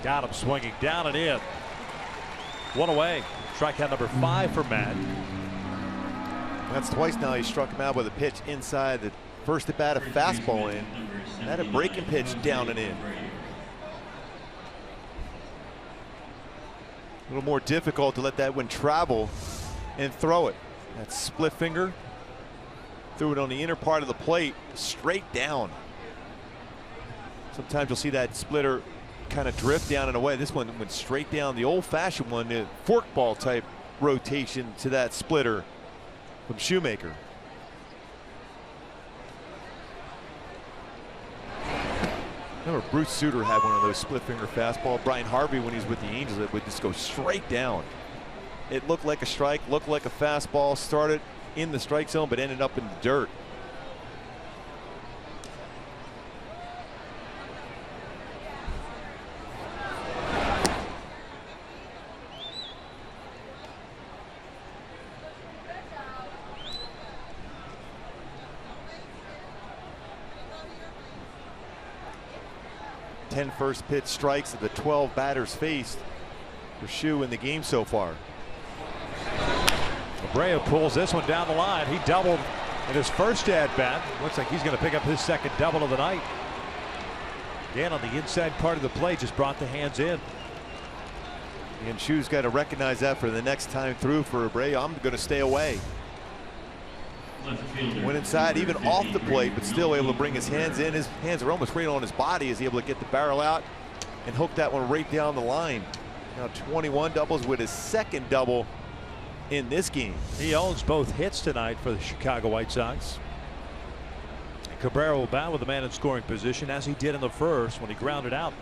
Got him swinging down and in. 1 away. Strikeout number 5 for Matt. That's twice now he struck him out with a pitch inside the first at bat, a fastball in, and had a breaking pitch down and in. A little more difficult to let that one travel and throw it. That split finger, threw it on the inner part of the plate, straight down. Sometimes you'll see that splitter kind of drift down and away. This one went straight down, the old-fashioned one, the forkball type rotation to that splitter from Shoemaker. Remember, Bruce Sutter had one of those split finger fastball. Brian Harvey, when he was with the Angels, it would just go straight down. It looked like a strike, looked like a fastball, started in the strike zone, but ended up in the dirt. First pitch strikes of the 12 batters faced for Shoe in the game so far. Abreu pulls this one down the line. He doubled in his first at bat. Looks like he's going to pick up his second double of the night. Again on the inside part of the plate, just brought the hands in. And Shoe's got to recognize that for the next time through for Abreu. I'm going to stay away. Went inside, even off the plate, but still able to bring his hands in. His hands are almost right on his body. Is he able to get the barrel out and hook that one right down the line? Now 21 doubles with his second double in this game. He owns both hits tonight for the Chicago White Sox. Cabrera will bat with the man in scoring position, as he did in the first when he grounded out.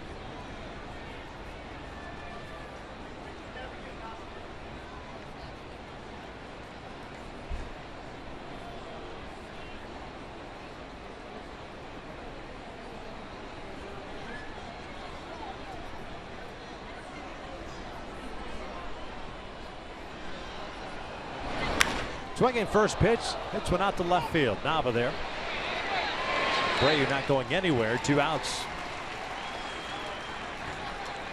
Swinging first pitch, hits one out to left field. Nava there. Abreu not going anywhere. 2 outs.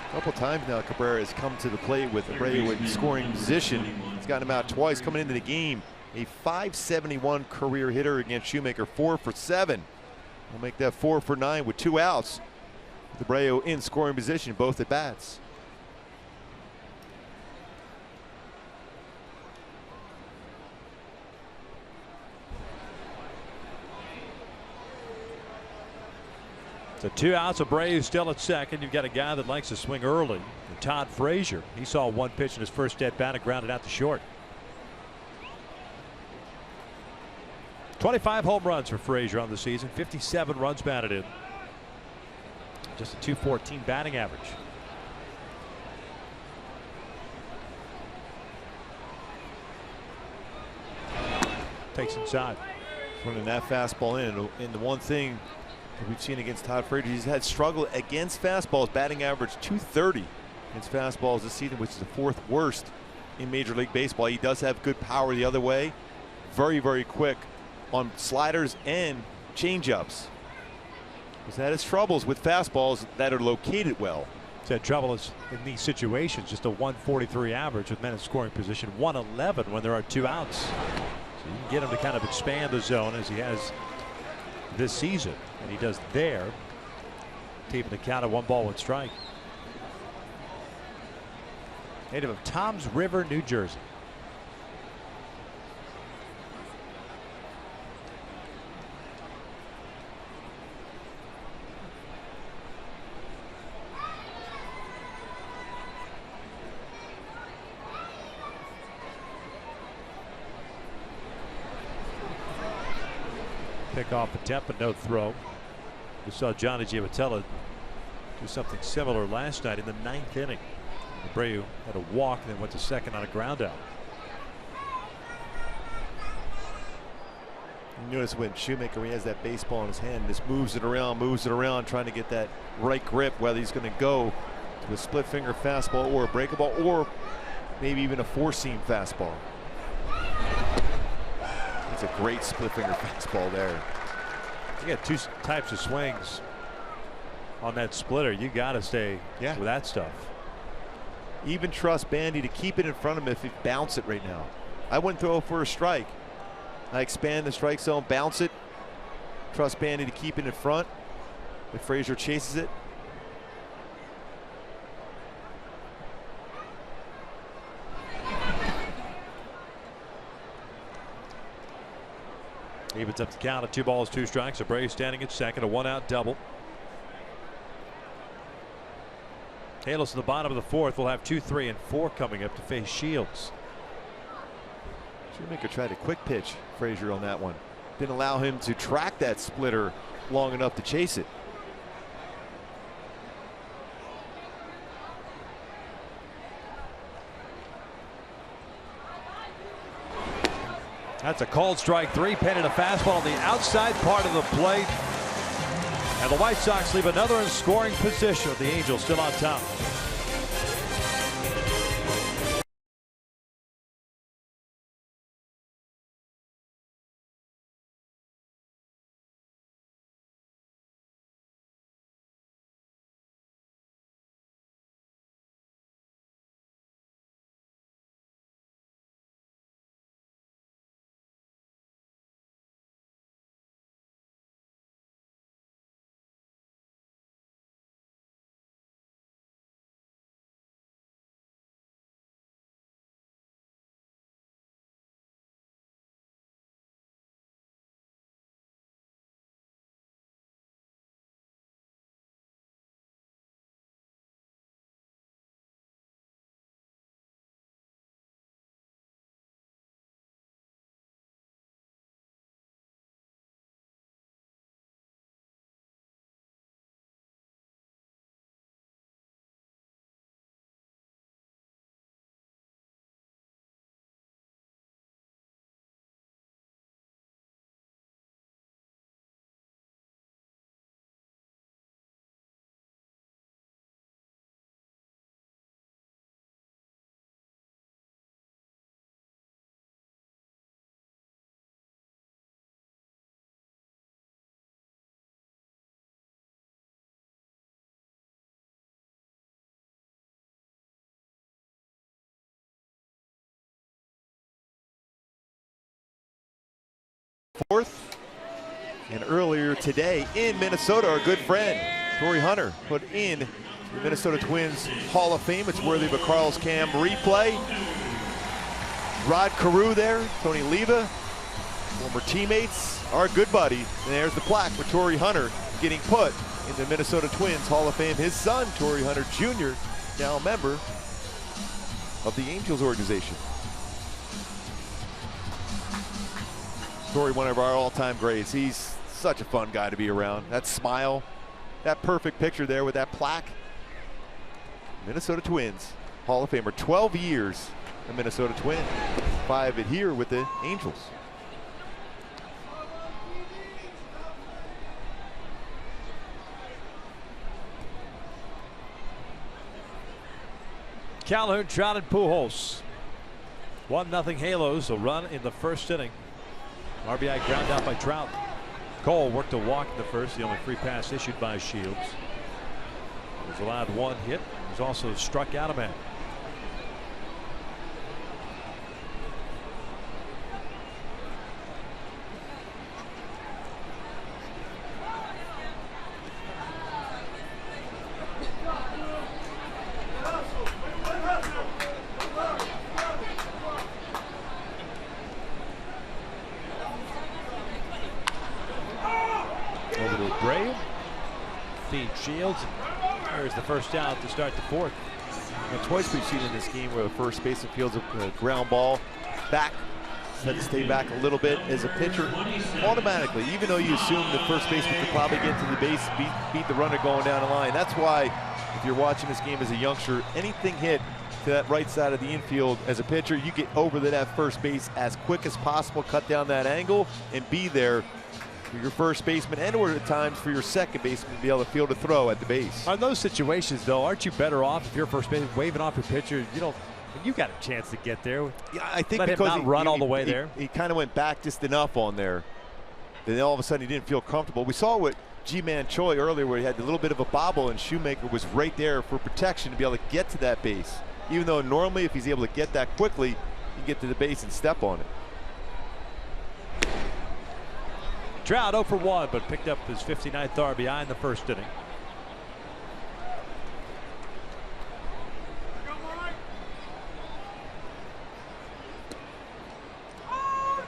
A couple times now Cabrera has come to the plate with Abreu in scoring position. He's gotten him out twice coming into the game. A .571 career hitter against Shoemaker, 4 for 7. We'll make that 4 for 9 with 2 outs. With Abreu in scoring position, both at bats. So 2 outs. Abreu still at second. You've got a guy that likes to swing early. And Todd Frazier. He saw one pitch in his first at bat and grounded out to short. 25 home runs for Frazier on the season. 57 runs batted in. Just a .214 batting average. Takes inside. Running that fastball in. And the one thing we've seen against Todd Frazier, he's had struggle against fastballs. Batting average .230 against fastballs this season, which is the 4th worst in Major League Baseball. He does have good power the other way. Very, very quick on sliders and changeups. He's had his troubles with fastballs that are located well. He's had trouble in these situations. Just a .143 average with men in scoring position. .111 when there are 2 outs. So you can get him to kind of expand the zone as he has this season, and he does there, keeping the count at 1 ball 1 strike. Native of Toms River, New Jersey. Pick off attempt, but no throw. We saw Johnny Giavotella do something similar last night in the 9th inning. Abreu had a walk and then went to second on a ground out. You notice when Shoemaker, when he has that baseball in his hand, just moves it around, trying to get that right grip, whether he's going to go to a split finger fastball or a breakable or maybe even a 4-seam fastball. It's a great split finger fastball there. You got 2 types of swings on that splitter. You got to stay with that stuff. Even trust Bandy to keep it in front of him if he bounce it right now. I wouldn't throw it for a strike. I expand the strike zone, bounce it. Trust Bandy to keep it in front. If Frazier chases it. Evens up the count at 2 balls 2 strikes. Abreu standing at second, a 1-out double. Halos to the bottom of the 4th. We'll have 2, 3, and 4 coming up to face Shields. Shoemaker tried a quick pitch, Frazier, on that one. Didn't allow him to track that splitter long enough to chase it. That's a called strike 3, penning a fastball on the outside part of the plate. And the White Sox leave another in scoring position with the Angels still on top. 4th. And earlier today in Minnesota, our good friend, Torii Hunter, put in the Minnesota Twins Hall of Fame. It's worthy of a Carl's Cam replay. Rod Carew there, Tony Leva, former teammates, our good buddy. And there's the plaque for Torii Hunter getting put in the Minnesota Twins Hall of Fame. His son, Torii Hunter Jr., now a member of the Angels organization. Torii, one of our all-time greats. He's such a fun guy to be around. That smile, that perfect picture there with that plaque. Minnesota Twins Hall of Famer, 12 years a Minnesota Twin, 5 here with the Angels. Calhoun, Trout, and Pujols. 1-0 Halos, a run in the first inning. RBI ground out by Trout. Cole worked a walk in the first, the only free pass issued by Shields. He was allowed 1 hit. He was also struck out a man. Over to Brave. Feed Shields. There's the first out to start the 4th. Now, twice we've seen in this game where the first baseman fields a ground ball back, had to stay back a little bit as a pitcher. Automatically, even though you assume the first baseman could probably get to the base, beat the runner going down the line. That's why, if you're watching this game as a youngster, anything hit to that right side of the infield as a pitcher, you get over to that first base as quick as possible, cut down that angle, and be there for your first baseman and or at times for your second baseman to be able to field a throw at the base. On those situations, though, aren't you better off if you're first baseman waving off your pitcher? You got a chance to get there. Yeah, I think let because him not run all the way there. He kind of went back just enough on there. Then all of a sudden he didn't feel comfortable. We saw with G-Man Choi earlier where he had a little bit of a bobble and Shoemaker was right there for protection to be able to get to that base. Even though normally if he's able to get that quickly, he can get to the base and step on it. Trout 0 for 1, but picked up his 59th RBI in the first inning.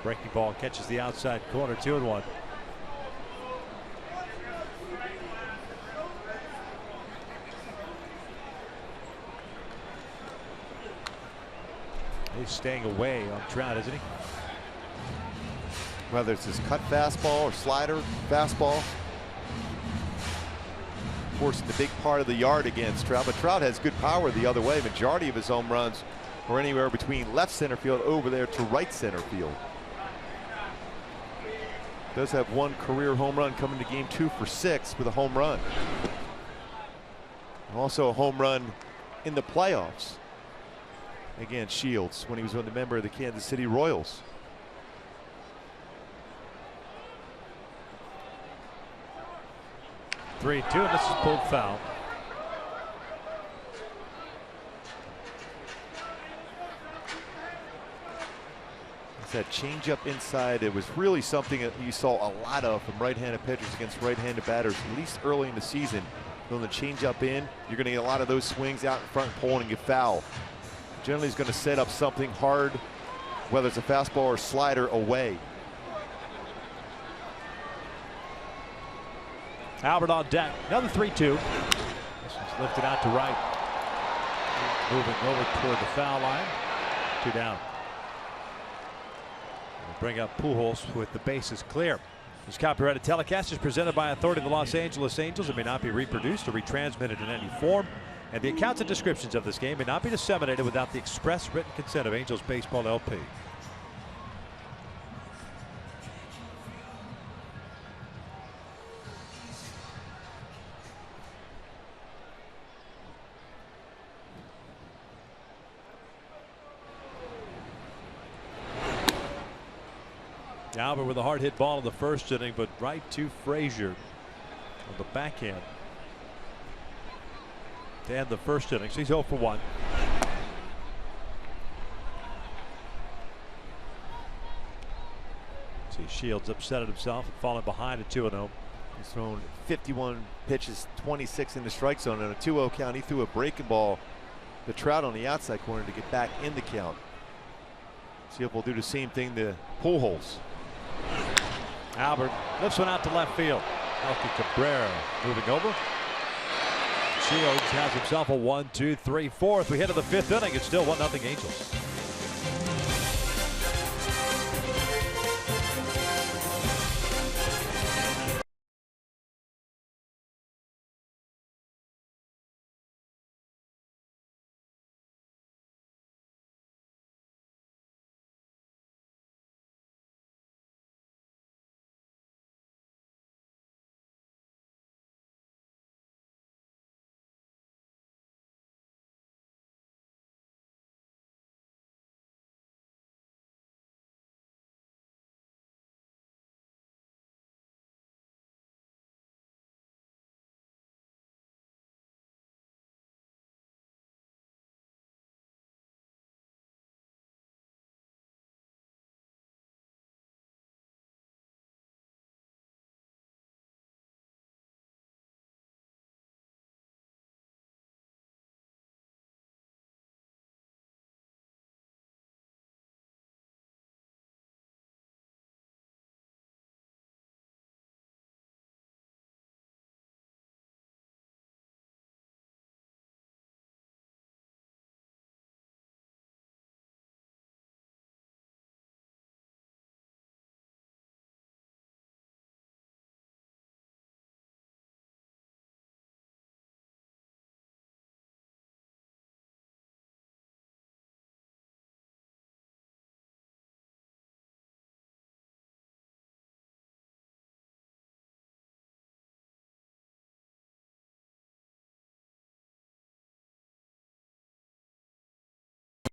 Breaking ball catches the outside corner, 2-1. He's staying away on Trout, isn't he? Whether it's his cut fastball or slider fastball. Of course, the big part of the yard against Trout, but Trout has good power the other way. Majority of his home runs are anywhere between left center field over there to right center field. Does have 1 career home run coming to game 2 for 6 with a home run. Also a home run in the playoffs against Shields when he was a member of the Kansas City Royals. Three, 2, and this is pulled foul. It's that changeup inside. It was really something that you saw a lot of from right-handed pitchers against right-handed batters, at least early in the season. When the changeup in, you're going to get a lot of those swings out in front and pulling and get foul. Generally, he's going to set up something hard, whether it's a fastball or slider, away. Albert on deck. Another 3-2. This one's lifted out to right. Moving over toward the foul line. 2 down. We'll bring up Pujols with the bases clear. This copyrighted telecast is presented by authority of the Los Angeles Angels. It may not be reproduced or retransmitted in any form. And the accounts and descriptions of this game may not be disseminated without the express written consent of Angels Baseball LP. Albert with a hard hit ball in the first inning, but right to Frazier on the backhand to end the first inning. So he's 0 for 1. See Shields upset at himself and falling behind at 2-0. He's thrown 51 pitches, 26 in the strike zone. On a 2-0 count, he threw a breaking ball to Trout on the outside corner to get back in the count. See if we'll do the same thing to Pujols. Albert lifts one out to left field. Elke Cabrera moving over. Shields has himself a 1-2-3 fourth. We head to the 5th inning. It's still 1-0 Angels.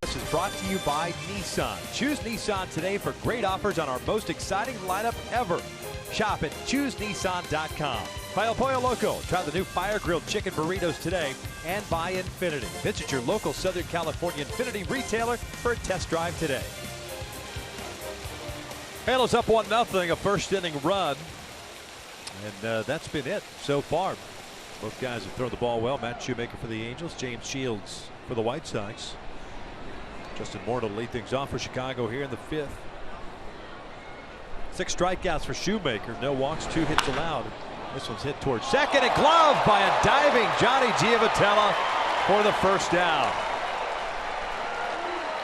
This is brought to you by Nissan. Choose Nissan today for great offers on our most exciting lineup ever. Shop at ChooseNissan.com. By El Pollo Loco. Try the new fire grilled chicken burritos today. And by Infinity. Visit your local Southern California Infinity retailer for a test drive today. Halos up 1-0, a first inning run. And that's been it so far. Both guys have thrown the ball well. Matt Shoemaker for the Angels. James Shields for the White Sox. Justin Morneau to lead things off for Chicago here in the 5th. 6 strikeouts for Shoemaker. No walks, 2 hits allowed. This one's hit towards second and gloved by a diving Johnny Giavotella for the first down.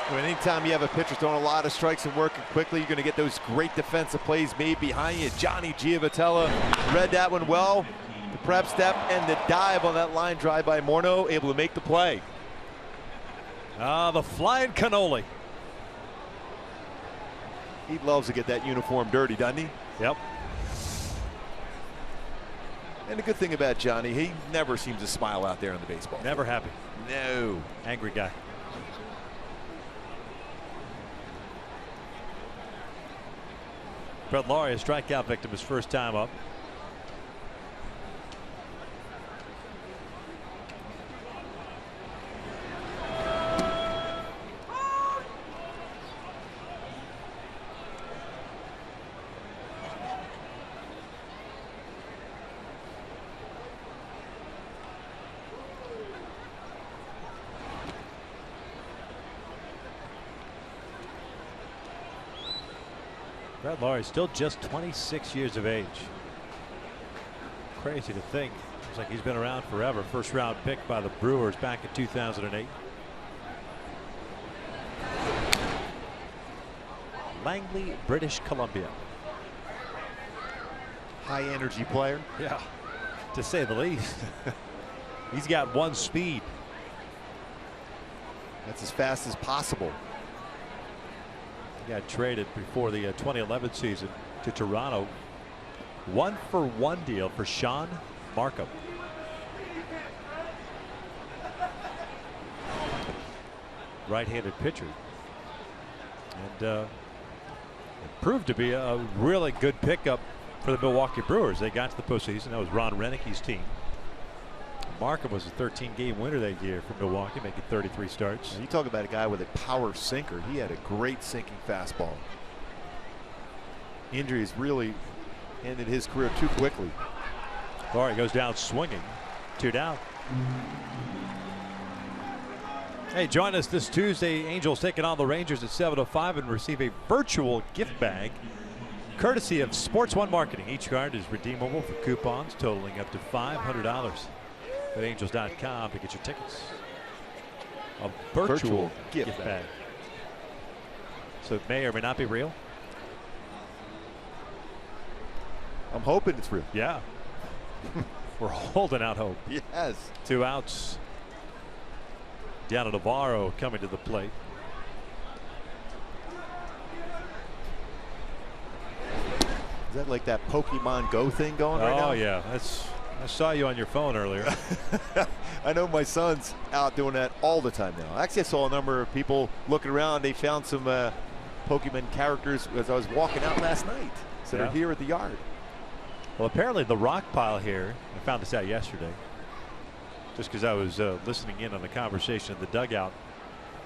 Well, anytime you have a pitcher throwing a lot of strikes and working quickly, you're going to get those great defensive plays made behind you. Johnny Giavotella read that one well. The prep step and the dive on that line drive by Morneau, able to make the play. The flying cannoli. He loves to get that uniform dirty, doesn't he? Yep. And the good thing about Johnny, he never seems to smile out there on the baseball. Never happy. No. Angry guy. Brett Laurie, a strikeout victim, his first time up. Brett Laurie still just 26 years of age. Crazy to think. Looks like he's been around forever. First round pick by the Brewers back in 2008. Langley, British Columbia. High energy player. Yeah, to say the least. He's got one speed. That's as fast as possible. Got traded before the 2011 season to Toronto. 1-for-1 deal for Sean Markham. Right-handed pitcher. And it proved to be a really good pickup for the Milwaukee Brewers. They got to the postseason. That was Ron Renicke's team. Markham was a 13-game winner that year for Milwaukee, making 33 starts. And you talk about a guy with a power sinker. He had a great sinking fastball. injuries really ended his career too quickly. Laurie goes down swinging. 2 down. Hey, join us this Tuesday. Angels taking on the Rangers at 7:05 and receive a virtual gift bag courtesy of Sports One Marketing. Each card is redeemable for coupons totaling up to $500. At angels.com to get your tickets. A virtual gift bag. So it may or may not be real. I'm hoping it's real. Yeah. We're holding out hope. Yes. 2 outs. Down to Navarro coming to the plate. Is that like that Pokemon Go thing going right now? Oh yeah, I saw you on your phone earlier. I know my son's out doing that all the time now. Actually, I saw a number of people looking around. They found some Pokemon characters as I was walking out last night. So they're here at the yard. Well, apparently the rock pile here, I found this out yesterday, just because I was listening in on the conversation in the dugout.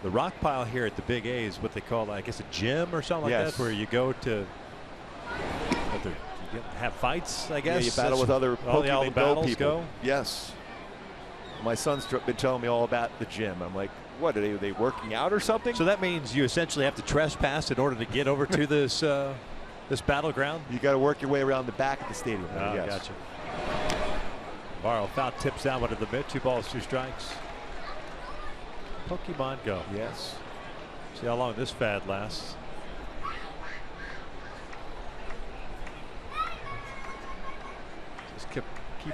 The rock pile here at the Big A is what they call, I guess, a gym or something like that, where you go to have fights, I guess. Yeah, you battle with other Pokemon Go people. Go. Yes. My son's been telling me all about the gym. I'm like, what, are they working out or something? So that means you essentially have to trespass in order to get over to this this battleground? You got to work your way around the back of the stadium. Oh, yes. Gotcha. Barrow foul tips down one of the mid. 2 balls, 2 strikes. Pokemon Go. Yes. See how long this fad lasts. Just keep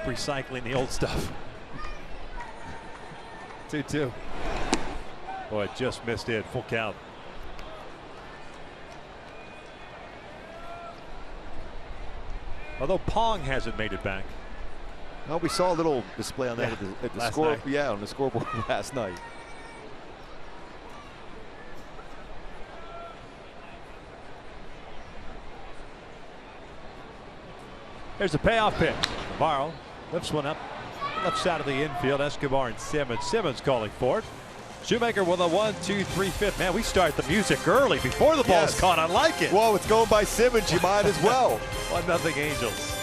recycling the old stuff. 2-2. Boy, it just missed it. Full count. Although Pong hasn't made it back. Well, we saw a little display on that at the score. Night. Yeah, on the scoreboard last night. There's a payoff pitch. Navarro lifts one up left side of the infield. Escobar and Simmons. Simmons calling for it. Shoemaker with a 1-2-3 fifth. Man, we start the music early before the ball's caught. I like it. Whoa, it's going by Simmons. You might as well. 1-0 Angels.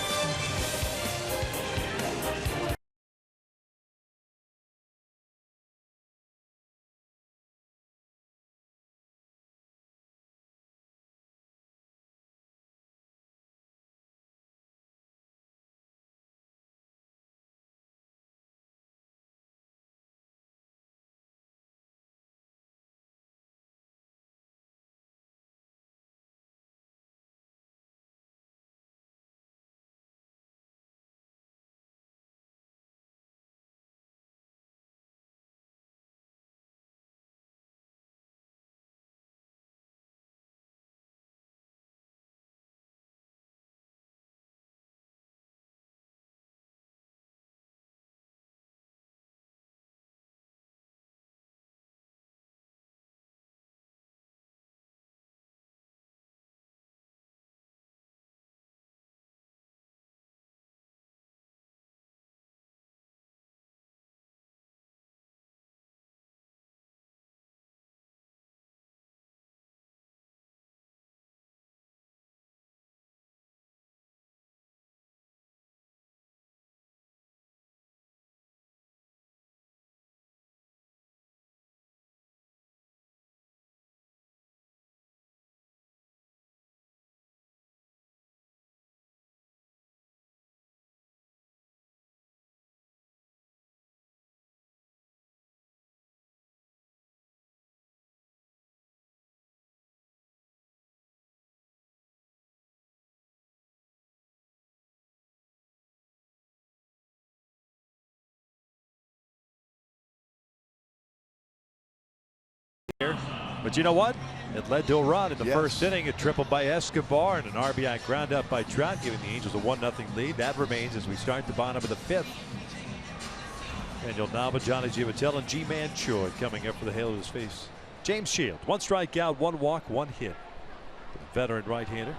But you know what? It led to a run in the first inning. A triple by Escobar and an RBI ground up by Trout, giving the Angels a 1-0 lead. That remains as we start the bottom of the 5th. Daniel Nava, Johnny Giavatel, and G-Man Choi coming up for the hail of his face. James Shield, 1 strikeout, 1 walk, 1 hit. The veteran right-hander.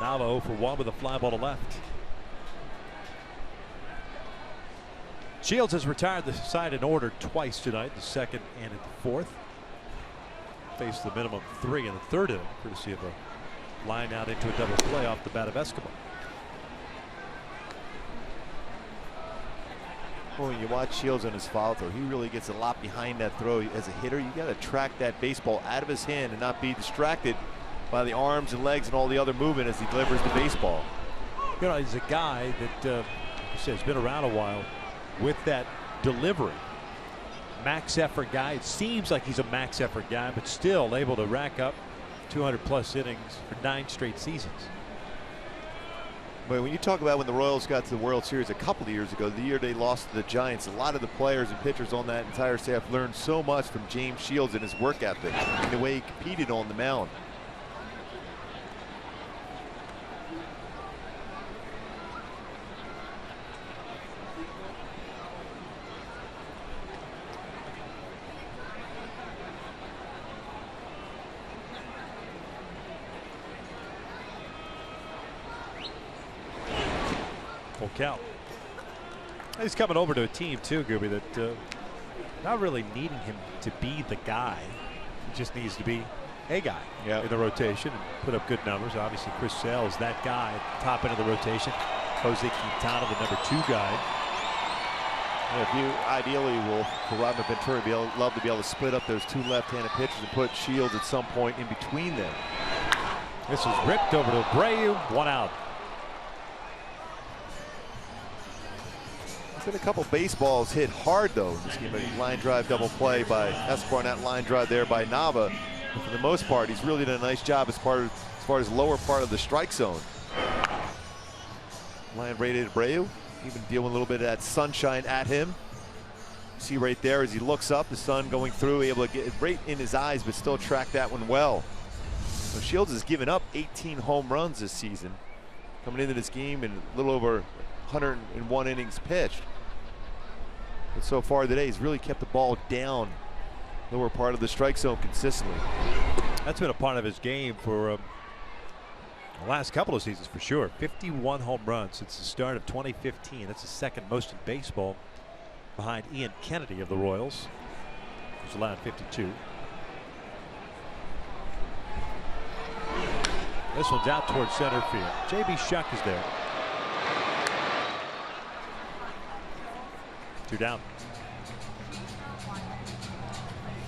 Nava 0 for 1 with a fly ball to left. Shields has retired the side in order twice tonight, the second and in the fourth. Faced the minimum 3 in the third inning, courtesy of a line out into a double play off the bat of Escobar. Well, when you watch Shields on his follow throw, he really gets a lot behind that throw. As a hitter, you got to track that baseball out of his hand and not be distracted by the arms and legs and all the other movement as he delivers the baseball. You know, he's a guy that, like I said, has been around a while with that delivery. Max effort guy. It seems like he's a max effort guy, but still able to rack up 200+ innings for 9 straight seasons. But when you talk about when the Royals got to the World Series a couple of years ago, the year they lost to the Giants, a lot of the players and pitchers on that entire staff learned so much from James Shields and his work ethic and the way he competed on the mound. Full count. He's coming over to a team too, Gooby, that not really needing him to be the guy. He just needs to be a guy in the rotation and put up good numbers. Obviously, Chris Sale is that guy at the top end of the rotation. Jose Quintana, the number 2 guy. Yeah, if you ideally will, for Robin Ventura, love to be able to split up those 2 left-handed pitchers and put Shields at some point in between them. This is ripped over to Abreu. 1 out. Been a couple baseballs hit hard though in this game. A line drive double play by Escobar, and that line drive there by Nava. But for the most part, he's really done a nice job as far as lower part of the strike zone. Line rated Abreu, even dealing a little bit of that sunshine at him. See right there as he looks up, the sun going through, able to get it right in his eyes, but still track that one well. So Shields has given up 18 home runs this season, coming into this game in a little over 101 innings pitched. But so far today, he's really kept the ball down lower part of the strike zone consistently. That's been a part of his game for the last couple of seasons for sure. 51 home runs since the start of 2015. That's the second most in baseball, behind Ian Kennedy of the Royals, who's allowed 52. This one's out towards center field. J.B. Shuck is there. 2 down.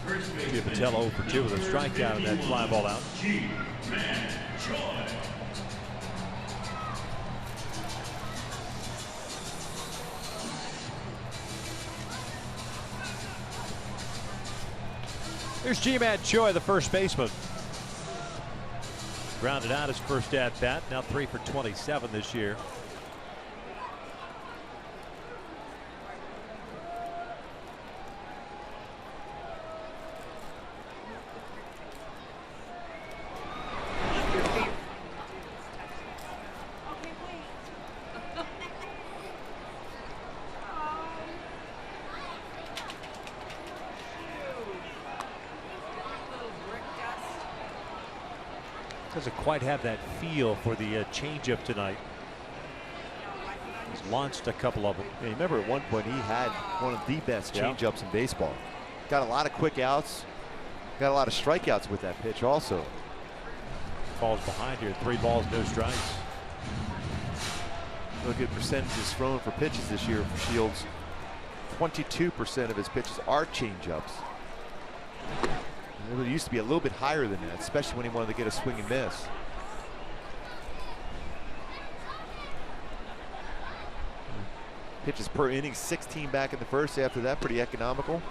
Patello 0 for 2 with a strikeout and that fly ball out. Here's G-Man Choi, the first baseman. Grounded out his first at bat. Now 3 for 27 this year. Doesn't quite have that feel for the changeup tonight. He's launched a couple of them. Yeah, remember at one point he had one of the best changeups in baseball. Got a lot of quick outs, got a lot of strikeouts with that pitch also. Falls behind here, 3 balls, no strikes. Look at percentages thrown for pitches this year for Shields. 22% of his pitches are changeups. It used to be a little bit higher than that, especially when he wanted to get a swing and miss. Pitches per inning, 16 back in the first. After that, pretty economical.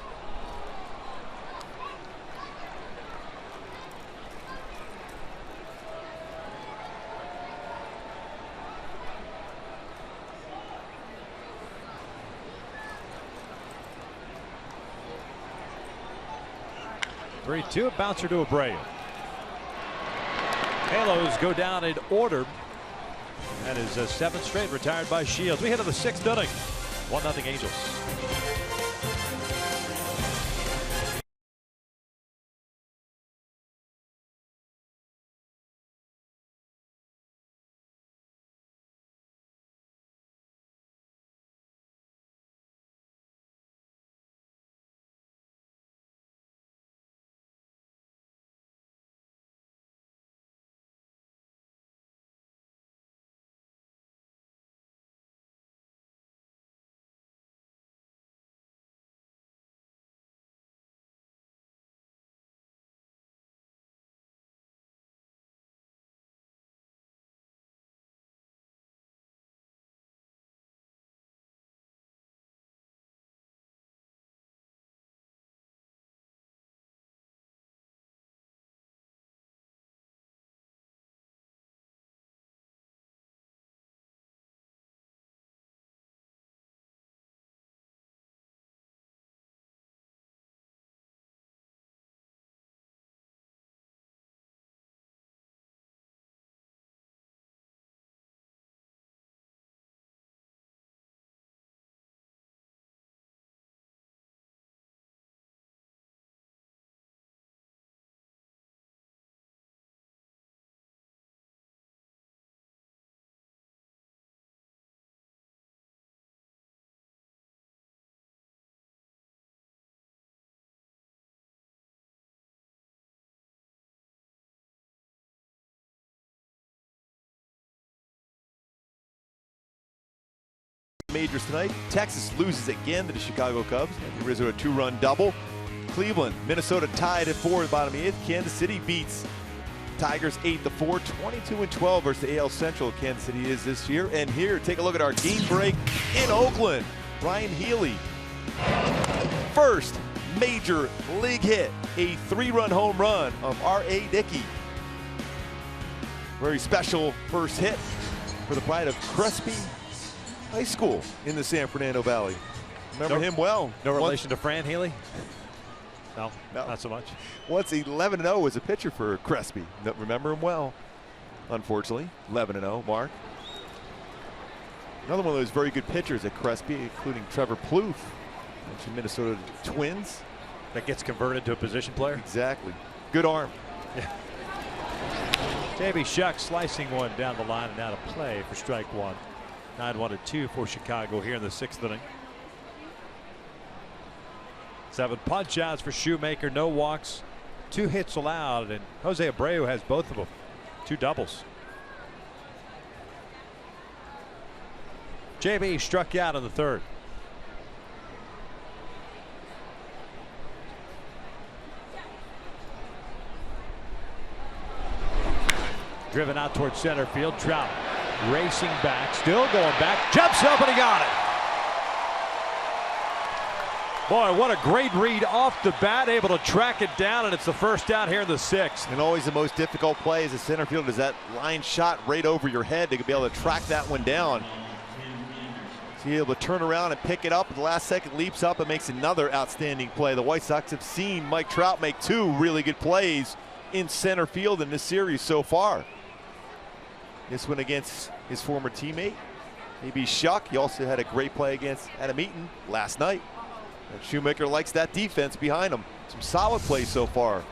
Three-two, bouncer to Abreu. Halos go down in order. That is 7th straight retired by Shields. We head to the 6th inning. 1-0 Angels. majors tonight. Texas loses again to the Chicago Cubs. Rizzo a 2-run double. Cleveland, Minnesota tied at 4 at the bottom of the 8th. Kansas City beats Tigers 8-4, 22-12 versus the AL Central. Kansas City is this year. And here, take a look at our game break in Oakland. Ryan Healy, first major league hit, a 3-run home run of R.A. Dickey. Very special first hit for the pride of Crespi High School in the San Fernando Valley. Remember him well. No relation to Fran Healy? No, not so much. Once 11-0 as a pitcher for Crespi. Remember him well, unfortunately. 11-0, Mark. Another one of those very good pitchers at Crespi, including Trevor Plouffe, mentioned Minnesota Twins. That gets converted to a position player? Exactly. Good arm. Yeah. Davey Shuck slicing one down the line and out of play for strike one. 9-1-2 for Chicago here in the 6th inning. 7 punch outs for Shoemaker, no walks, 2 hits allowed, and Jose Abreu has both of them, 2 doubles. JB struck out in the 3rd. Driven out towards center field. Trout racing back, still going back, jumps up and he got it. Boy, what a great read off the bat, able to track it down, and it's the first out here in the 6th. And always the most difficult play as a center fielder is that line shot right over your head to be able to track that one down. So you're able to turn around and pick it up at the last second, leaps up and makes another outstanding play. The White Sox have seen Mike Trout make 2 really good plays in center field in this series so far. This one against his former teammate, maybe Shuck. He also had a great play against Adam Eaton last night. And Shoemaker likes that defense behind him. Some solid plays so far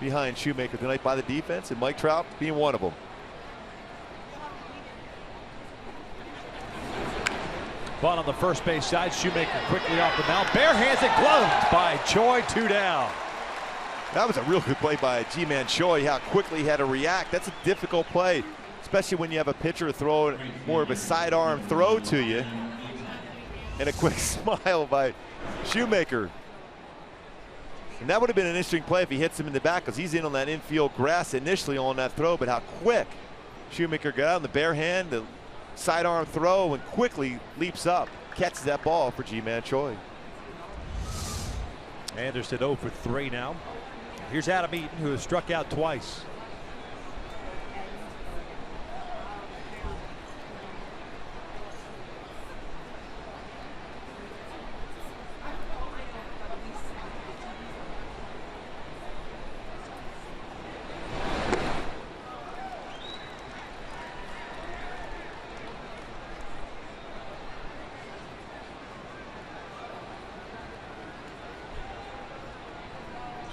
behind Shoemaker tonight by the defense, and Mike Trout being one of them. Ball on the first base side. Shoemaker quickly off the mound. Bare hands it, gloved by Choi, 2 down. That was a real good play by Ji-Man Choi, how quickly he had to react. That's a difficult play, especially when you have a pitcher throwing more of a sidearm throw to you. And a quick smile by Shoemaker. And that would have been an interesting play if he hits him in the back, because he's in on that infield grass initially on that throw, but how quick Shoemaker got out in the bare hand, the sidearm throw, and quickly leaps up, catches that ball for Ji-Man Choi. Anderson 0 for 3 now. Here's Adam Eaton, who has struck out twice.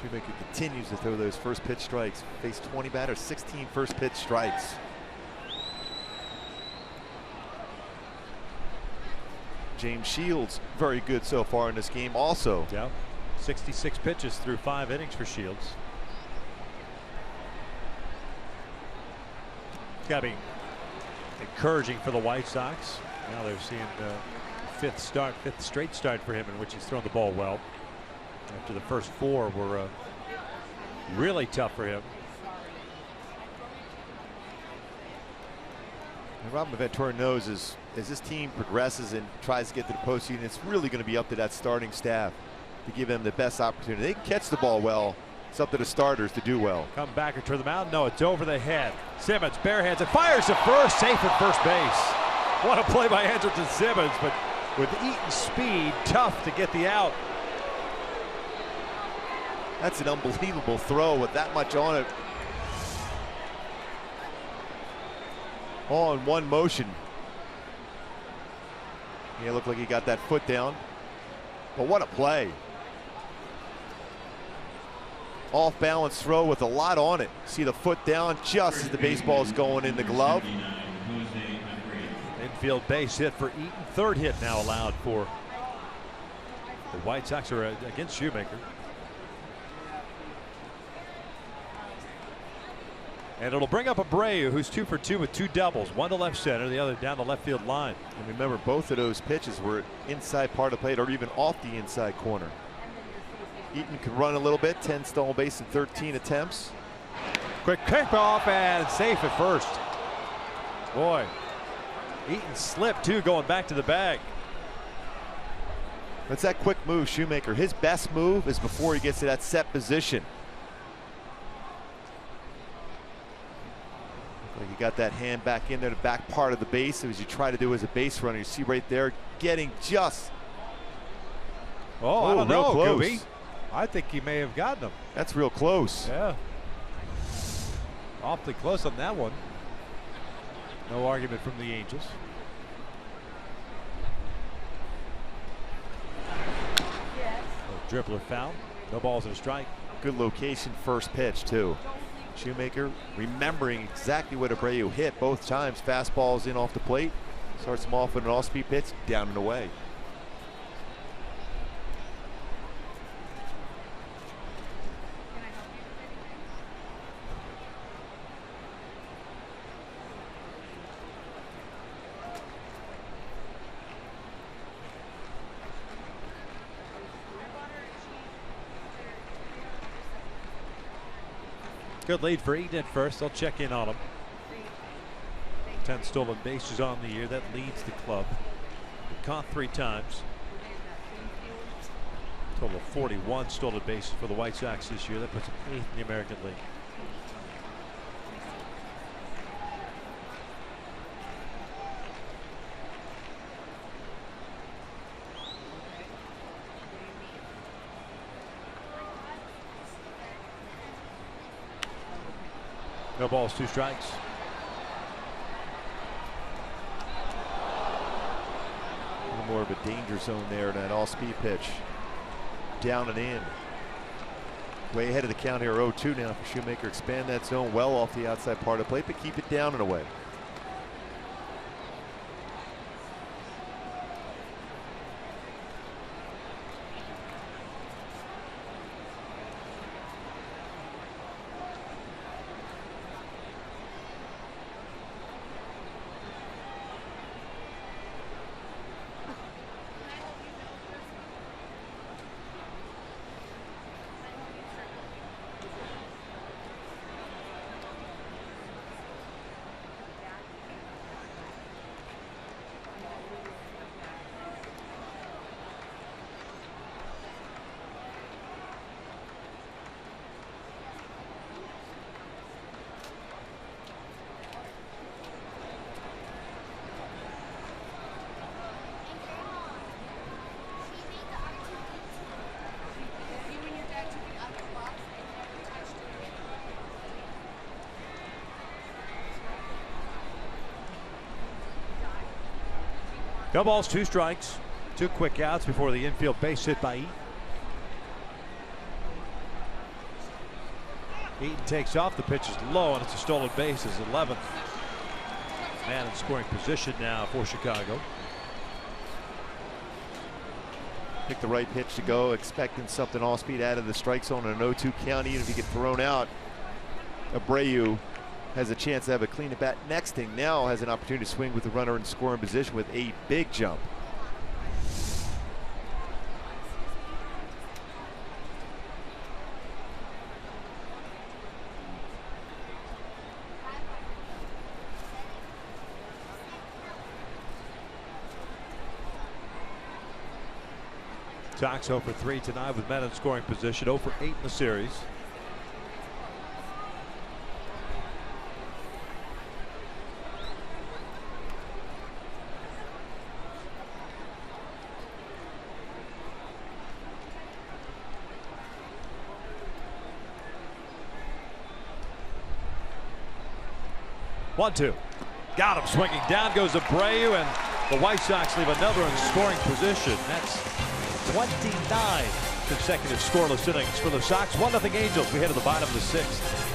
Shoemaker continues to throw those first pitch strikes. Faced 20 batters, 16 first pitch strikes. James Shields, very good so far in this game also. Yeah, 66 pitches through 5 innings for Shields. It's got to be encouraging for the White Sox. Now they're seeing fifth straight start for him in which he's thrown the ball well. After the first 4 were really tough for him. And Robin Ventura knows as this team progresses and tries to get to the postseason, it's really going to be up to that starting staff to give them the best opportunity. They can catch the ball well. It's up to the starters to do well. Come back or turn them out. No, it's over the head. Simmons bare hands and fires to first, safe at first base. What a play by Andrelton Simmons, but with Eaton's speed, tough to get the out. That's an unbelievable throw with that much on it. All in one motion. Yeah, it looked like he got that foot down. But what a play. Off balance throw with a lot on it. See the foot down just as the baseball is going in the glove. Infield base hit for Eaton. 3rd hit now allowed for the White Sox are against Shoemaker. And it'll bring up Abreu, who's 2 for 2 with 2 doubles. One to left center, the other down the left field line. And remember, both of those pitches were inside part of the plate or even off the inside corner. Eaton can run a little bit, 10 stolen base in 13 attempts. Quick kickoff and safe at first. Boy, Eaton slipped too, going back to the bag. That's that quick move, Shoemaker. His best move is before he gets to that set position. Like he got that hand back in there, the back part of the base, as you try to do as a base runner. You see right there, getting just. I don't know, close. Gooby. I think he may have gotten him. That's real close. Yeah. Awfully close on that one. No argument from the Angels. Dribbler foul. No balls and a strike. Good location, first pitch, too. Shoemaker remembering exactly what Abreu hit both times. Fastballs in off the plate. Starts him off with an off-speed pitch, down and away. Good lead for Eaton at first. They'll check in on him. 10 stolen bases on the year. That leads the club. Caught 3 times. Total of 41 stolen bases for the White Sox this year. That puts him 8th in the American League. No balls, 2 strikes. A little more of a danger zone there in that all-speed pitch. Down and in. Way ahead of the count here, 0-2 now for Shoemaker. Expand that zone well off the outside part of the plate, but keep it down and away. No balls, 2 strikes. 2 quick outs before the infield base hit by Eaton. Eaton takes off. The pitch is low, and it's a stolen base. His 11th. Man in scoring position now for Chicago. Pick the right pitch to go, expecting something off-speed out of the strike zone and an 0-2 count. Even if he get thrown out, Abreu has a chance to have a clean at bat. Next thing, now has an opportunity to swing with the runner in scoring position with a big jump. Sox 0 for 3 tonight with men in scoring position. 0 for 8 in the series. One, 2. Got him swinging. Down goes Abreu, and the White Sox leave another in scoring position. That's 29 consecutive scoreless innings for the Sox. 1-0 Angels. We head to the bottom of the 6th.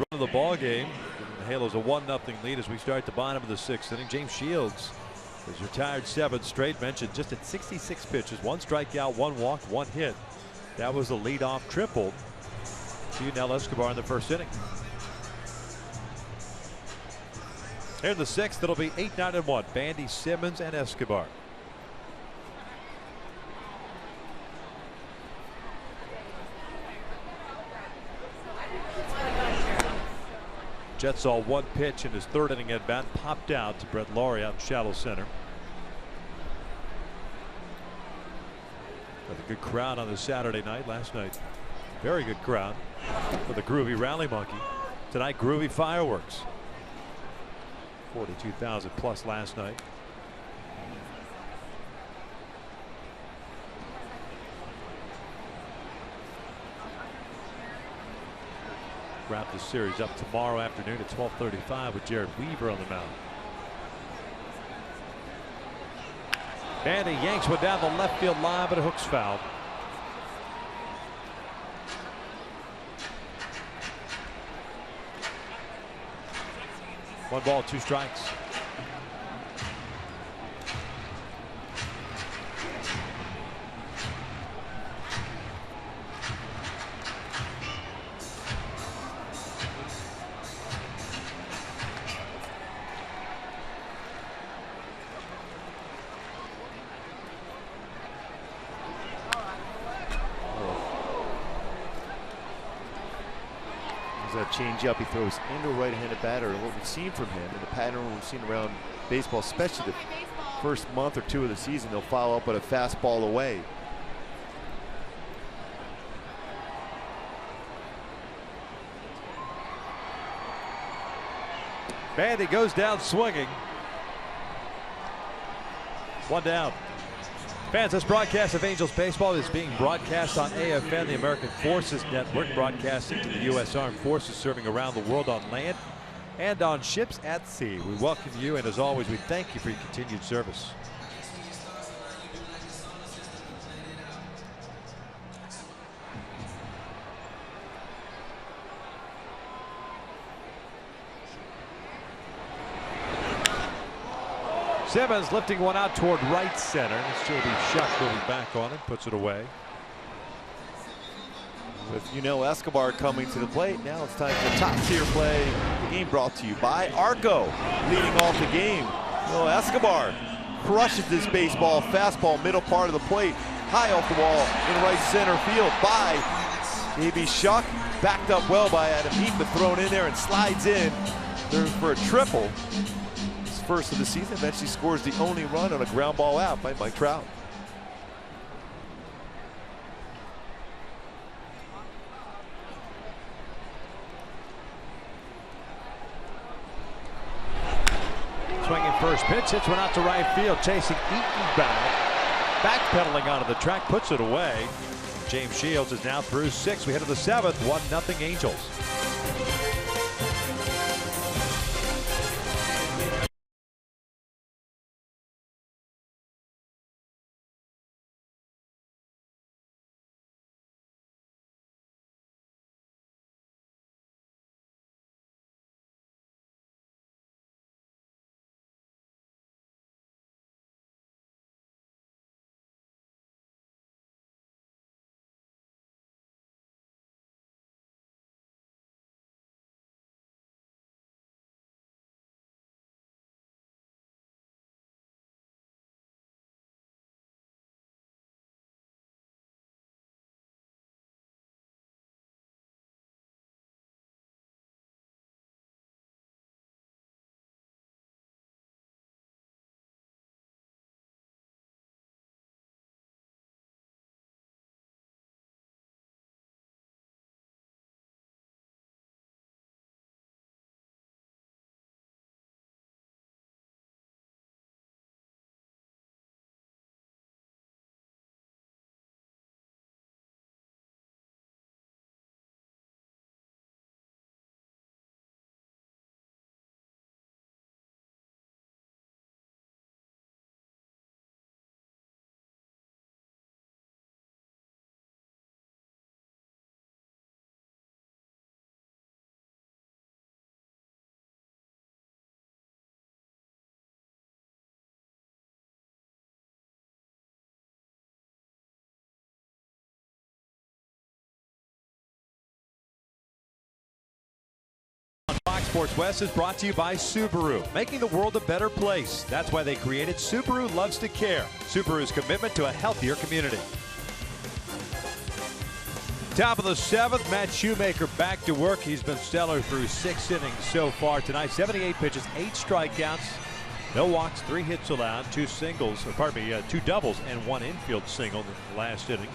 run of the ball game. The Halos a 1-0 lead as we start the bottom of the 6th inning. James Shields has retired 7 straight. Mentioned just at 66 pitches, 1 strikeout, 1 walk, 1 hit. That was a leadoff triple to Yunel Escobar in the 1st inning. Here in the 6th, it'll be 8-9-1. Bandy, Simmons, and Escobar. Jets saw 1 pitch in his 3rd inning at bat, popped out to Brett Laurie out in shallow center. Got a good crowd on the Saturday night last night. Very good crowd for the Groovy Rally Monkey. Tonight, Groovy Fireworks. 42,000 plus last night. Wrap the series up tomorrow afternoon at 12:35 with Jared Weaver on the mound. Bandy yanks one down the left field line, but it hooks foul. One ball, 2 strikes. That change-up he throws into a right-handed batter, and what we've seen from him, and the pattern we've seen around baseball, especially the first month or 2 of the season, they'll follow up with a fastball away. Bandy goes down swinging. 1 down. Fans, this broadcast of Angels baseball is being broadcast on AFN, the American Forces Network, broadcasting to the U.S. Armed Forces serving around the world on land and on ships at sea. We welcome you, and as always, we thank you for your continued service. Simmons lifting one out toward right center. It's J.B. Shuck moving back on it, puts it away. With Yunel Escobar coming to the plate, now it's time for top-tier play. The game brought to you by Arco, leading off the game. Yunel Escobar crushes this baseball, fastball, middle part of the plate, high off the wall in right center field by J.B. Shuck. Backed up well by Adam Heath, but thrown in there and slides in there for a triple. First of the season, eventually scores the only run on a ground ball out by Mike Trout. Swinging first pitch, hits one out to right field, chasing Eaton back. Backpedaling onto the track, puts it away. James Shields is now through 6. We head to the 7th, 1-0 Angels. Sports West is brought to you by Subaru, making the world a better place. That's why they created Subaru Loves to Care, Subaru's commitment to a healthier community. Top of the 7th, Matt Shoemaker back to work. He's been stellar through 6 innings so far tonight. 78 pitches, 8 strikeouts, no walks, 3 hits allowed, 2 singles, or pardon me, 2 doubles and 1 infield single in the last inning.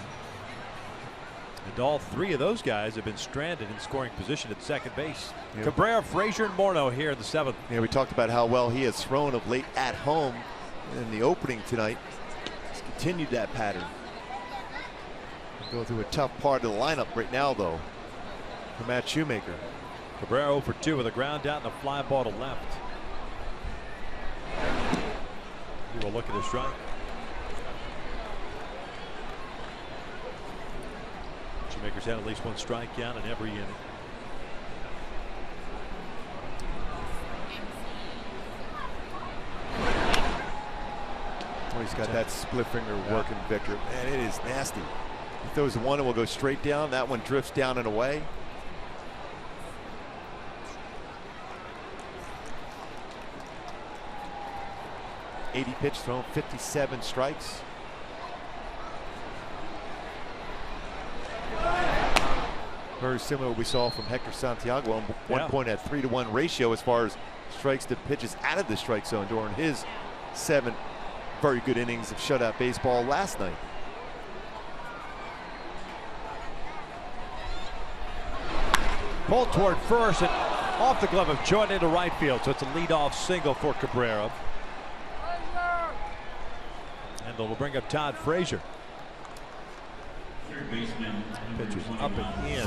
And all 3 of those guys have been stranded in scoring position at second base. Yeah. Cabrera, Frazier, and Morneau here in the 7th. Yeah, we talked about how well he has thrown of late at home in the opening tonight. He's continued that pattern. Go through a tough part of the lineup right now, though, for Matt Shoemaker. Cabrera 0 for 2 with a ground out and a fly ball to left. He will look at the strike. Shoemaker's had at least 1 strikeout in every inning. Oh, he's got that split finger working, Victor. Man, it is nasty. He throws the one and will go straight down. That one drifts down and away. .80 pitch thrown, 57 strikes. Very similar to what we saw from Hector Santiago on one point at 3-to-1 ratio as far as strikes to pitches out of the strike zone during his 7 very good innings of shutout baseball last night. Pulled toward first and off the glove of Jordan into right field. So it's a leadoff single for Cabrera. And they'll bring up Todd Frazier. Pitcher's up and in.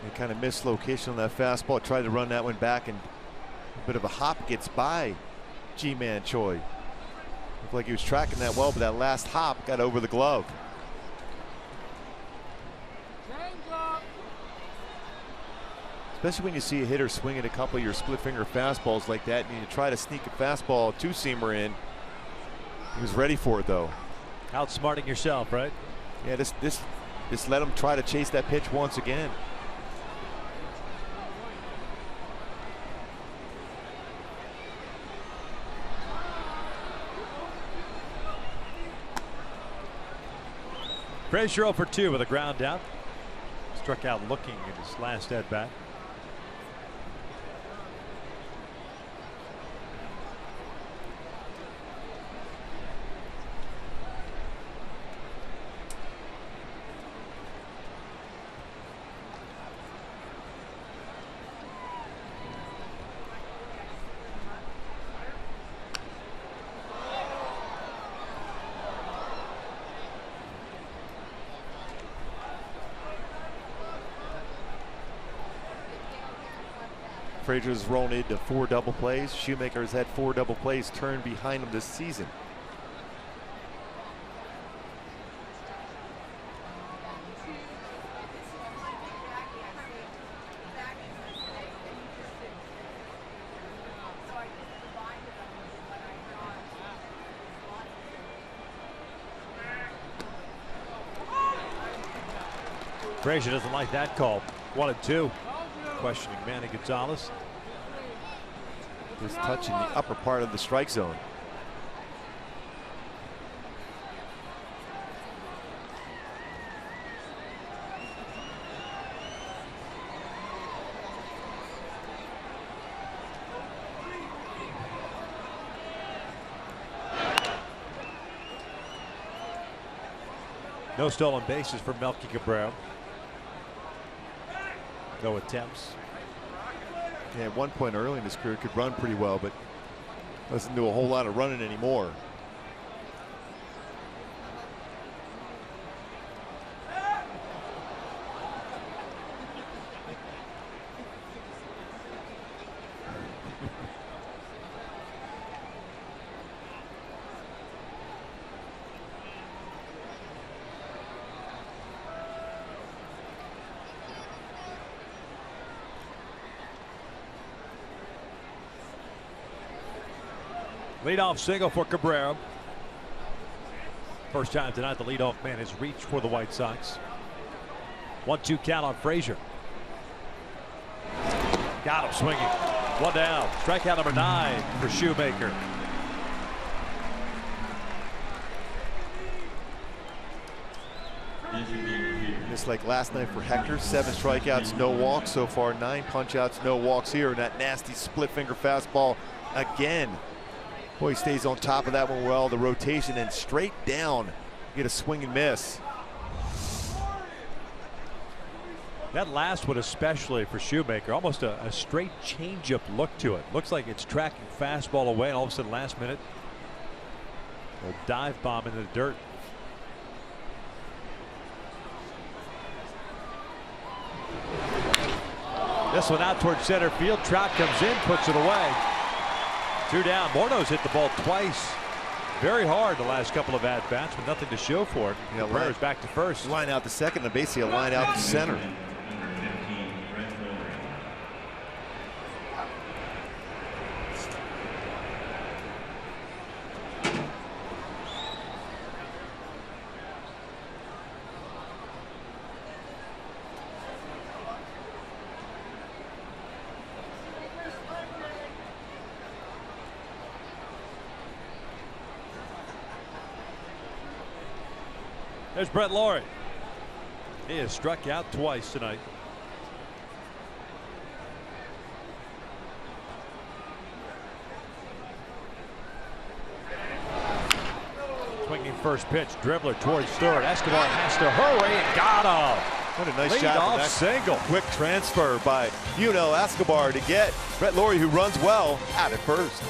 They kind of missed location on that fastball. Tried to run that one back, and a bit of a hop gets by G-Man Choi. Looked like he was tracking that well, but that last hop got over the glove. Especially when you see a hitter swing at a couple of your split finger fastballs like that, and you try to sneak a fastball, 2-seamer in. He was ready for it, though. Outsmarting yourself, right? Yeah, just let him try to chase that pitch once again. Frazier 0 for 2 with a ground out. Struck out looking in his last at bat. Frazier's rolled into 4 double plays. Shoemaker's had 4 double plays turned behind him this season. Frazier doesn't like that call. 1-2. Questioning Manny Gonzalez. Just touching the upper part of the strike zone. No stolen bases for Melky Cabrera. No attempts. Yeah, at one point early in his career could run pretty well, but doesn't do a whole lot of running anymore. Leadoff single for Cabrera. First time tonight the leadoff man has reached for the White Sox. 1-2 count on Frazier. Got him swinging. One down. Strikeout number 9 for Shoemaker. Just like last night for Hector, 7 strikeouts, no walks so far, 9 punch-outs, no walks here, and that nasty split-finger fastball again. Boy, he stays on top of that one well, the rotation, and straight down, get a swing and miss. That last one especially for Shoemaker, almost a straight changeup look to it. Looks like it's tracking fastball away, and all of a sudden last minute, a dive bomb into the dirt. This one out towards center field. Trout comes in, puts it away. 2 down. Morno's hit the ball twice. Very hard the last couple of at-bats, but nothing to show for it. Yeah, Brewers back to first. Line out to second, and basically a line out to center. There's Brett Laurie. He has struck out twice tonight. Swinging first pitch, dribbler towards third. Escobar has to hurry and got him. What a nice Lead shot. off single. Quick transfer by Escobar to get Brett Laurie, who runs well, out at first.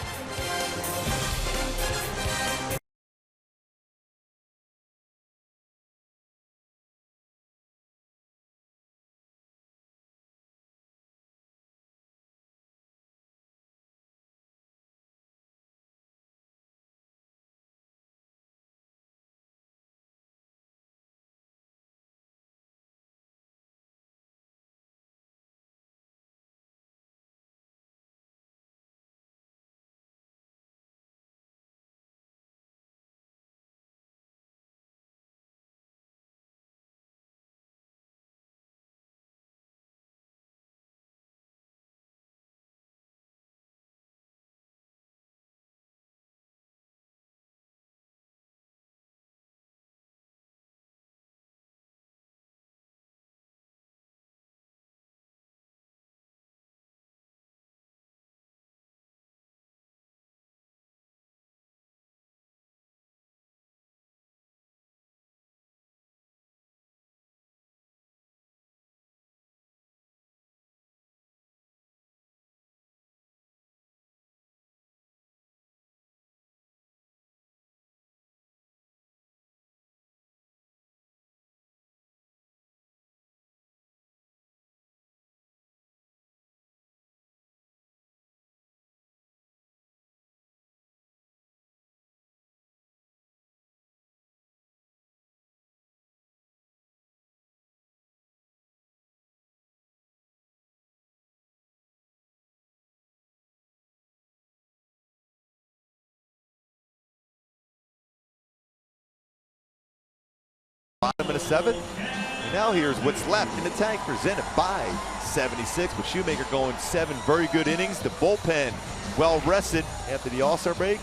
Bottom of the 7th. And now here's what's left in the tank, presented by 76, with Shoemaker going 7 very good innings. The bullpen well rested after the All-Star break.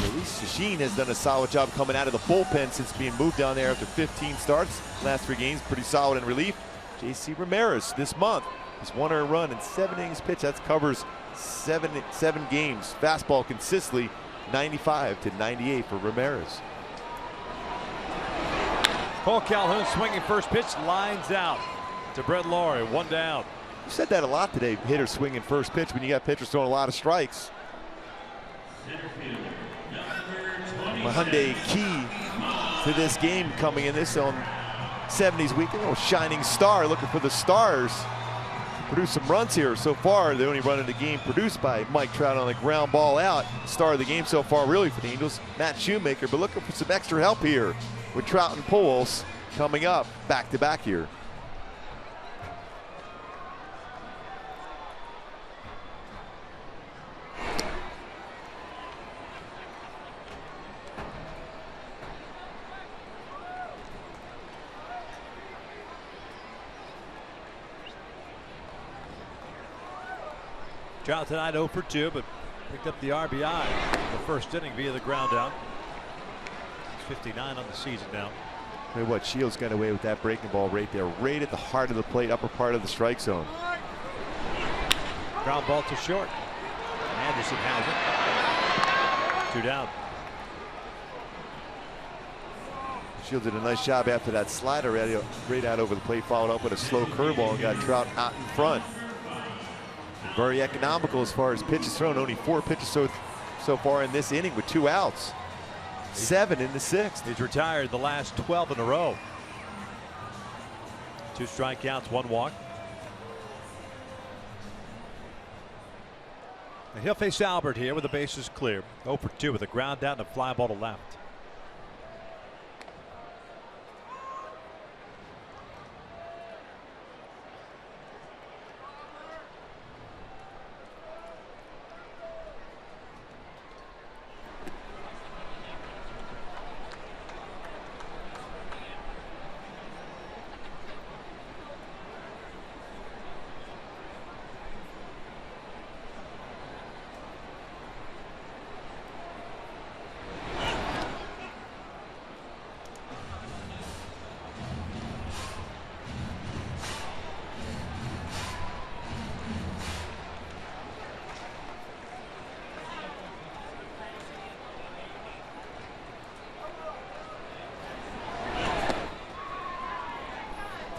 Luis Sacheen has done a solid job coming out of the bullpen since being moved down there after 15 starts. Last 3 games pretty solid in relief. JC Ramirez this month, he's 1 earned run and 7 innings pitched. That covers 7 games. Fastball consistently 95 to 98 for Ramirez. Cole Calhoun swinging first pitch, lines out to Brett Laurie. 1 down. You said that a lot today, hitters swinging first pitch when you got pitchers throwing a lot of strikes. Hyundai key to this game coming in this on 70s weekend. A shining star looking for the Stars. Produce some runs here so far. The only run in the game produced by Mike Trout on a ground ball out. Star of the game so far really for the Angels, Matt Shoemaker, but looking for some extra help here with Trout and Pujols coming up back-to-back here. Trout tonight 0 for 2, but picked up the RBI in the first inning via the ground out. He's 59 on the season now. Tell you what, Shields got away with that breaking ball right there, right at the heart of the plate, upper part of the strike zone. Ground ball to short. Anderson has it. 2 down. Shields did a nice job after that slider right out over the plate, followed up with a slow curveball and got Trout out in front. Very economical as far as pitches thrown. Only 4 pitches so far in this inning with 2 outs. 7 in the 6th. He's retired the last 12 in a row. 2 strikeouts, 1 walk. And he'll face Albert here with the bases clear. 0 for 2 with a ground out and a fly ball to left.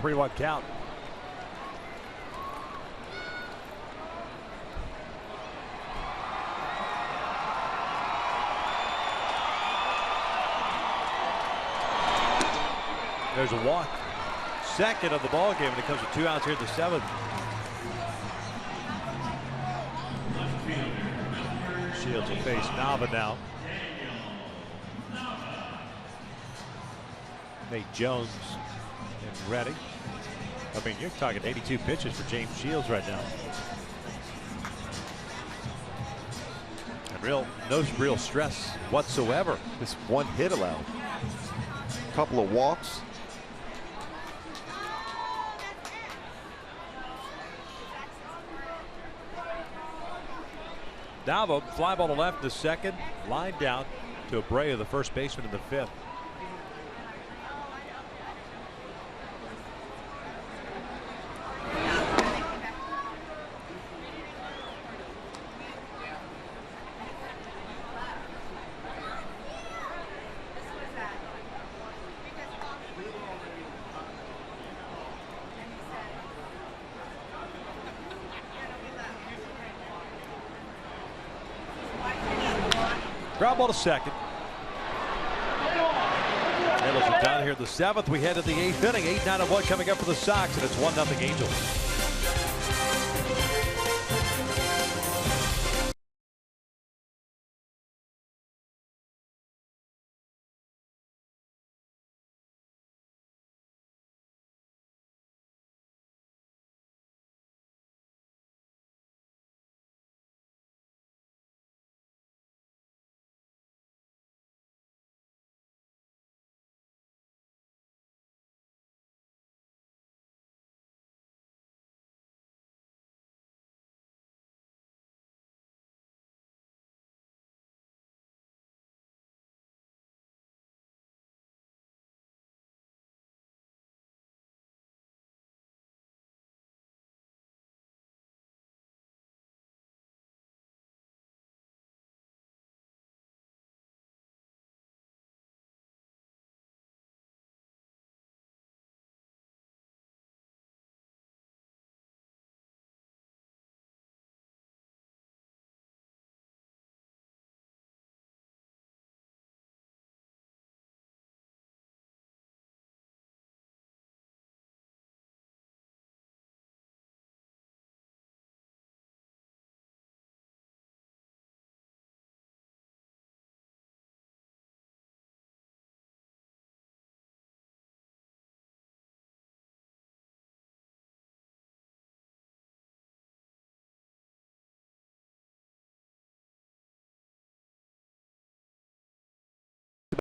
Three-one count. There's a walk. Second of the ball game, and it comes with 2 outs here in the 7th. Shields will face Nava now. Nate Jones and ready. I mean, you're talking 82 pitches for James Shields right now. And no real stress whatsoever. Just 1 hit allowed. Couple of walks. Nava, fly ball to left to second, line down to Abreu, the first baseman in the 5th. Ground ball to second. Angels are down here in the 7th. We head to the 8th inning. 8-9-1 coming up for the Sox, and it's 1-0 Angels.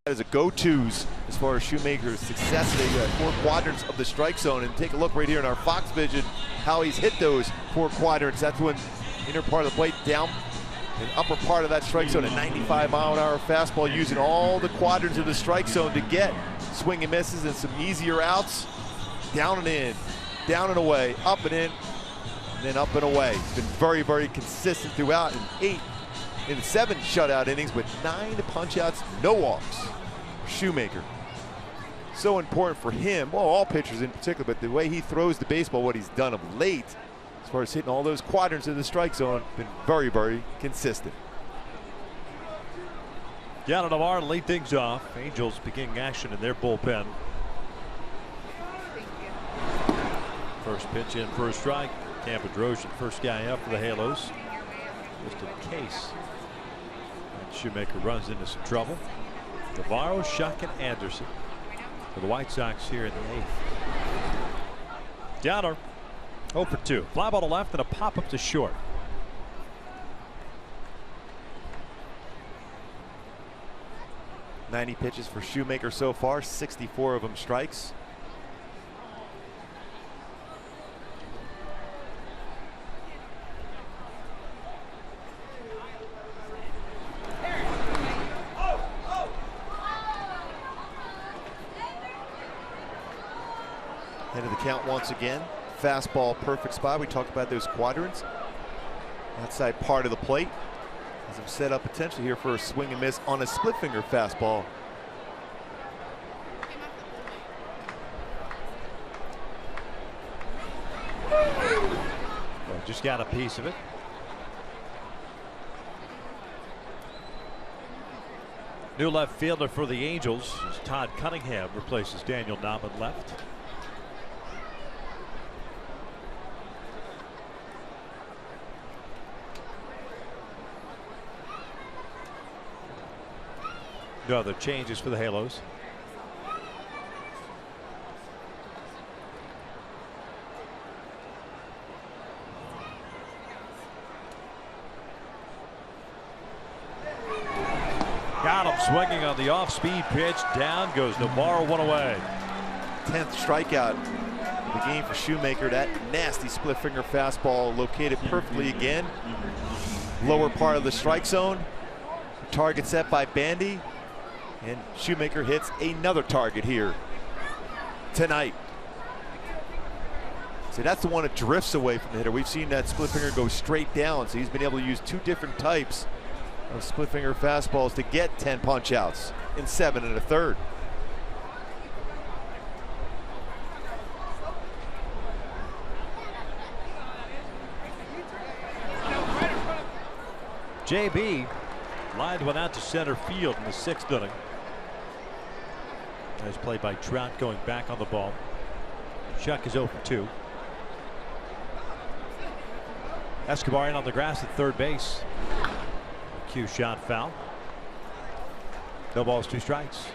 As a go-tos as far as Shoemaker's success today. You have 4 quadrants of the strike zone, and take a look right here in our Fox vision how he's hit those 4 quadrants. That's when inner part of the plate, down an upper part of that strike zone, a 95-mile-an-hour fastball, using all the quadrants of the strike zone to get swing and misses and some easier outs. Down and in, down and away, up and in, and then up and away. He's been very, very consistent throughout in 7 shutout innings with 9 punch-outs, no walks. Shoemaker. So important for him, well, all pitchers in particular, but the way he throws the baseball, what he's done of late, as far as hitting all those quadrants in the strike zone, been very, very consistent. Down to Navarre to lead things off. Angels beginning action in their bullpen. First pitch in for a strike. Tampa Drozian, first guy up for the Halos. Just in case. And Shoemaker runs into some trouble. Navarro, Shuck, and Anderson for the White Sox here in the 8th. Downer 0 for 2. Fly ball to left and a pop up to short. .90 pitches for Shoemaker so far, 64 of them strikes. Head of the count once again. Fastball, perfect spot. We talked about those quadrants. Outside part of the plate. As I'm set up potentially here for a swing and miss on a split finger fastball. Well, just got a piece of it. New left fielder for the Angels is Todd Cunningham, replaces Daniel Nauman left. No other changes for the Halos. Got him swinging on the off-speed pitch. Down goes Navarro, 1 away. 10th strikeout of the game for Shoemaker. That nasty split finger fastball located perfectly again. Lower part of the strike zone. Target set by Bandy. And Shoemaker hits another target here tonight. So that's the one that drifts away from the hitter. We've seen that split finger go straight down, so he's been able to use 2 different types of split finger fastballs to get 10 punch outs in 7 1/3. JB lined one out to center field in the 6th inning. As played by Trout going back on the ball. Shuck is 0 for 2. Escobar in on the grass at third base. Cue shot foul. No balls, 2 strikes.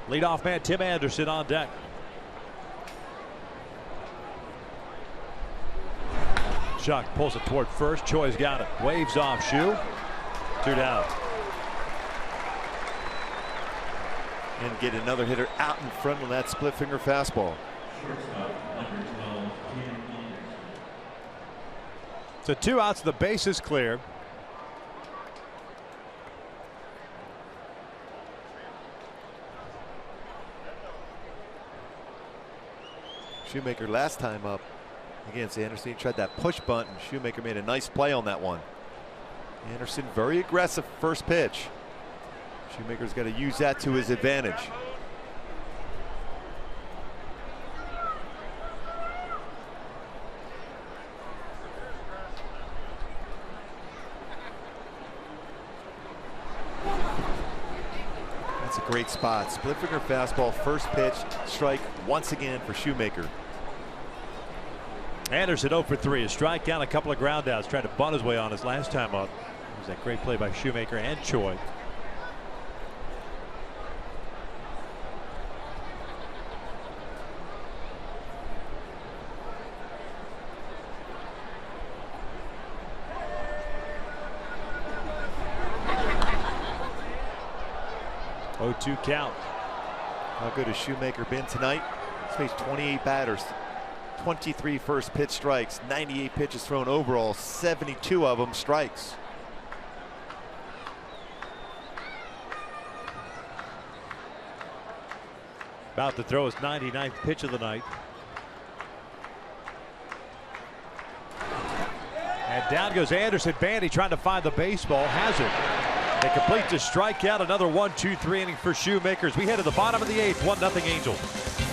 Leadoff man Tim Anderson on deck. Shuck pulls it toward first. Choi's got it. Waves off Shoe. 2 down. And get another hitter out in front on that split finger fastball. So 2 outs, the base is clear. Shoemaker last time up against Anderson, he tried that push bunt, and Shoemaker made a nice play on that one. Anderson very aggressive first pitch. Shoemaker's got to use that to his advantage. That's a great spot. Split finger fastball, first pitch, strike once again for Shoemaker. Anderson 0 for 3. A strikeout, a couple of ground outs. Tried to bunt his way on his last time up. It was that great play by Shoemaker and Choi. 0-2 count. How good has Shoemaker been tonight? He's faced 28 batters, 23 first pitch strikes, 98 pitches thrown overall, 72 of them strikes. About to throw his 99th pitch of the night. And down goes Anderson. Bandy trying to find the baseball. Has it. They complete the strikeout. Another 1-2-3 inning for Shoemakers. We head to the bottom of the 8th. 1-0 Angels.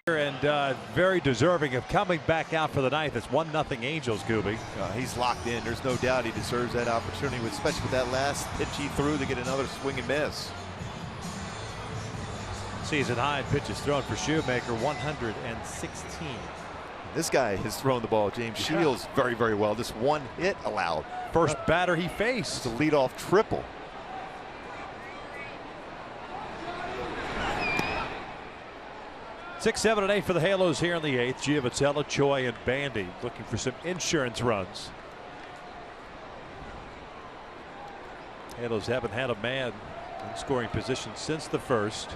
And very deserving of coming back out for the ninth. It's 1-0 Angels, Gooby. He's locked in. There's no doubt he deserves that opportunity, especially with that last pitch he threw to get another swing and miss. Season high in pitches thrown for Shoemaker, 116. This guy has thrown the ball, James Shields, very, very well. Just one hit allowed. First batter he faced. It's a leadoff triple. Six, 7, and 8 for the Halos here in the 8th. Giovatello, Choi, and Bandy looking for some insurance runs. Halos haven't had a man in scoring position since the first.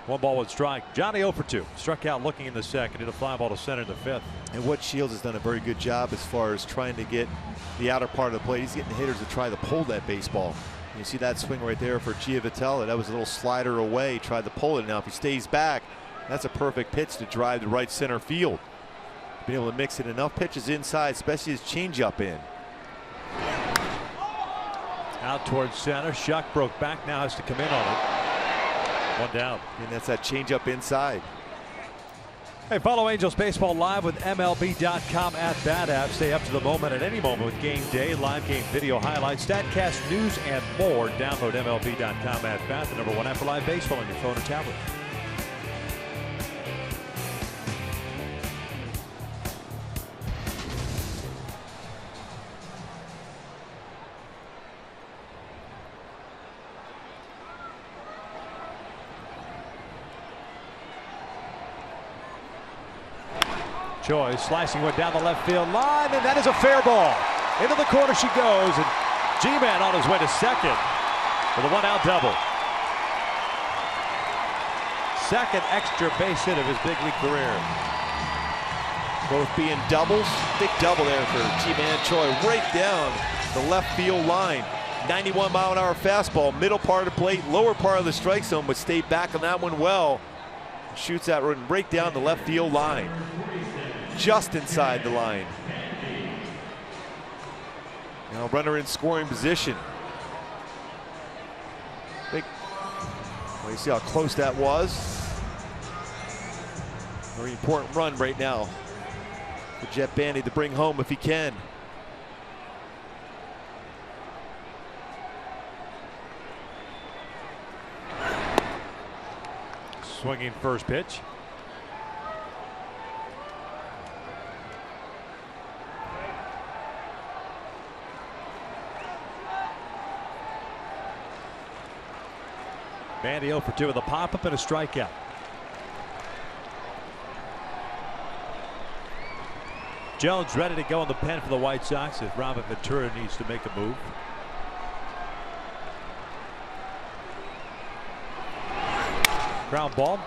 One ball, one strike. Johnny 0 for 2. Struck out looking in the second. Hit a fly ball to center in the 5th. And what Shields has done a very good job as far as trying to get the outer part of the plate. He's getting hitters to try to pull that baseball. You see that swing right there for Giovatello. That was a little slider away. Tried to pull it. Now if he stays back, that's a perfect pitch to drive to right center field. Being able to mix it enough pitches inside, especially his changeup in. Out towards center. Shuck broke back. Now has to come in on it. One down. And that's that changeup inside. Hey, follow Angels Baseball live with MLB.com at that app. Stay up to the moment at any moment with game day, live game video highlights, StatCast news, and more. Download MLB.com at bat, the #1 app for live baseball on your phone or tablet. Choi slicing one down the left field line, and that is a fair ball. Into the corner she goes, and G-Man on his way to second for the 1-out double. Second extra base hit of his big league career. Both being doubles. Big double there for G-Man Choi, right down the left field line. 91-mile-an-hour fastball, middle part of the plate, lower part of the strike zone, but stayed back on that one well. Shoots that one right down the left field line. Just inside the line. Now runner in scoring position. Big You see how close that was. Very important run right now for Jet Bandy to bring home if he can. Swinging first pitch. Bandy 0 for 2 with a pop-up and a strikeout. Jones ready to go in the pen for the White Sox if Robert Ventura needs to make a move. Ground ball.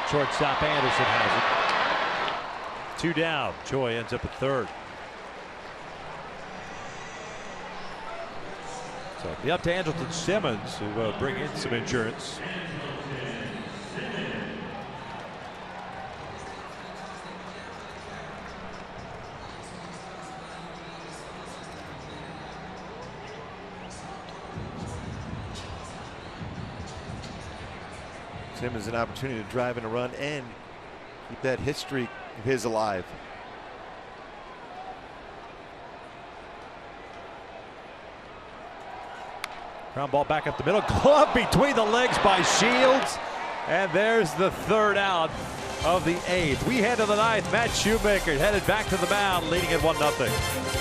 Shortstop Anderson has it. 2 down. Choi ends up at third. So it'll be up to Andrelton Simmons to bring in some insurance. Simmons an opportunity to drive in a run and keep that hit streak of his alive. Ground ball back up the middle. Glove between the legs by Shields. And there's the third out of the 8th. We head to the 9th. Matt Shoemaker headed back to the mound, leading at 1-0.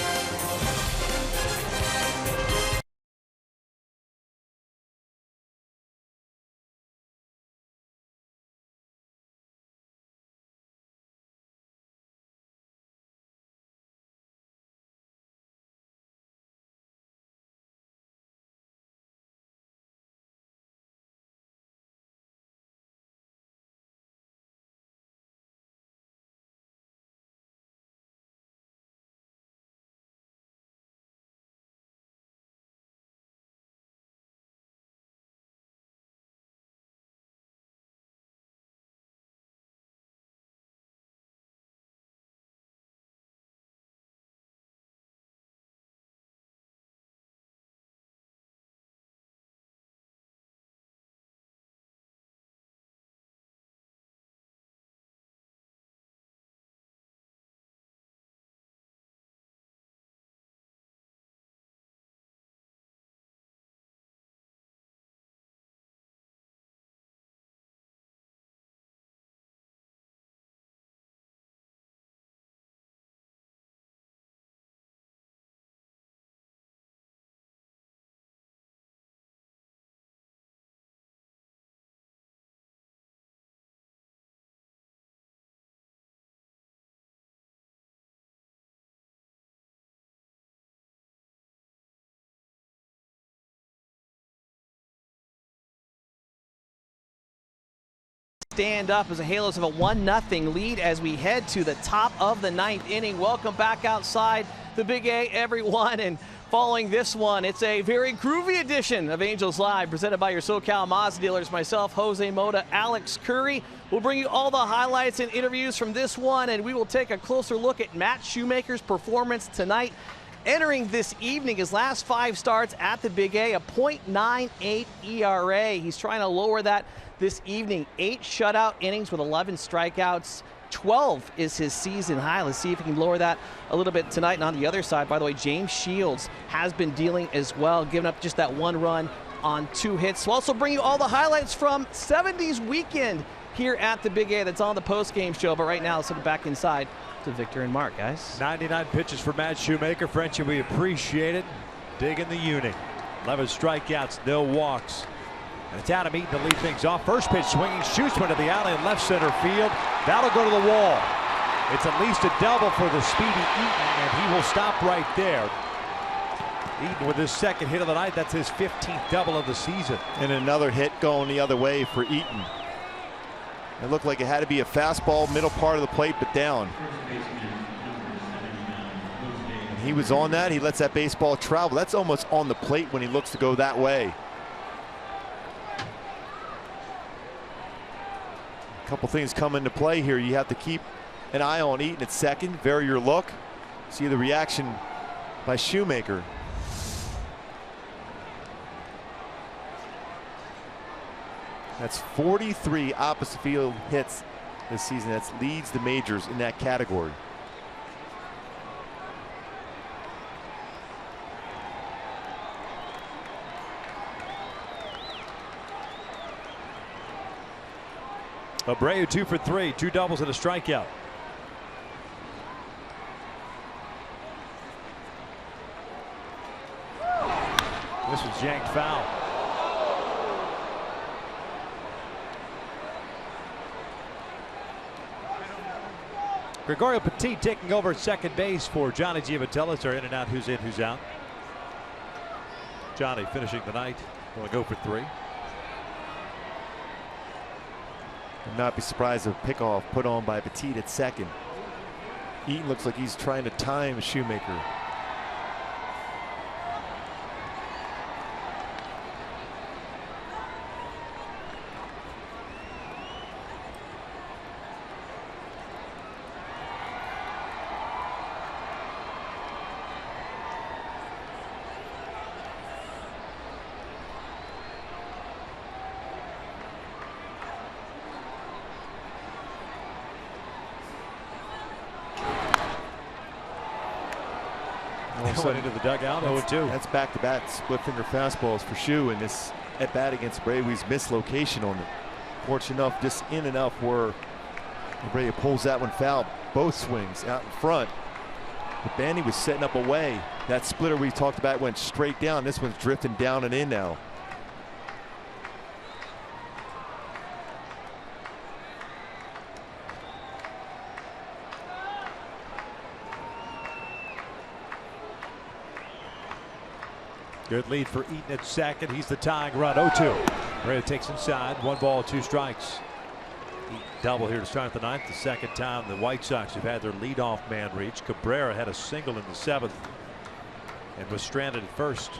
Stand up as the Halos have a 1-0 lead as we head to the top of the 9th inning. Welcome back outside the Big A, everyone. And following this one, it's a very groovy edition of Angels Live, presented by your SoCal Mazda dealers. Myself, Jose Mota, Alex Curry. We'll bring you all the highlights and interviews from this one, and we will take a closer look at Matt Shoemaker's performance tonight. Entering this evening, his last 5 starts at the Big A, a .98 ERA. He's trying to lower that this evening. 8 shutout innings with 11 strikeouts. 12 is his season high. Let's see if he can lower that a little bit tonight. And on the other side, by the way, James Shields has been dealing as well, giving up just that 1 run on 2 hits. We'll also bring you all the highlights from 70s weekend here at the Big A. That's on the post-game show. But right now, let's get back inside to Victor and Mark, guys. 99 pitches for Matt Shoemaker. Frenchie, we appreciate it. Digging the unit. 11 strikeouts, no walks. And it's Adam Eaton to lead things off. First pitch swinging, shoots one to the alley in left center field. That'll go to the wall. It's at least a double for the speedy Eaton, and he will stop right there. Eaton with his second hit of the night. That's his 15th double of the season. And another hit going the other way for Eaton. It looked like it had to be a fastball, middle part of the plate, but down. And he was on that. He lets that baseball travel. That's almost on the plate when he looks to go that way. A couple things come into play here. You have to keep an eye on Eaton at second, vary your look, see the reaction by Shoemaker. That's 43 opposite field hits this season. That leads the majors in that category. Abreu 2 for 3, 2 doubles and a strikeout. This was yanked foul. Gregorio Petit taking over at second base for Johnny Giavatellis. Are in and out, who's in, who's out. Johnny finishing the night, going to go for 3. Would not be surprised if a pickoff put on by Petit at second. Eaton looks like he's trying to time Shoemaker. Went into the dugout, 0-2. That's back-to-back split-finger fastballs for Shu, and this at-bat against Abreu's mislocation on it. Fortunate enough, just in enough where Abreu pulls that one foul. Both swings out in front. But Bandy was setting up away. That splitter we talked about went straight down. This one's drifting down and in now. Good lead for Eaton at second. He's the tying run. 0-2. Abreu takes inside. 1 ball, 2 strikes. Eaton double here to start the ninth. The second time the White Sox have had their leadoff man reach. Cabrera had a single in the 7th and was stranded at first.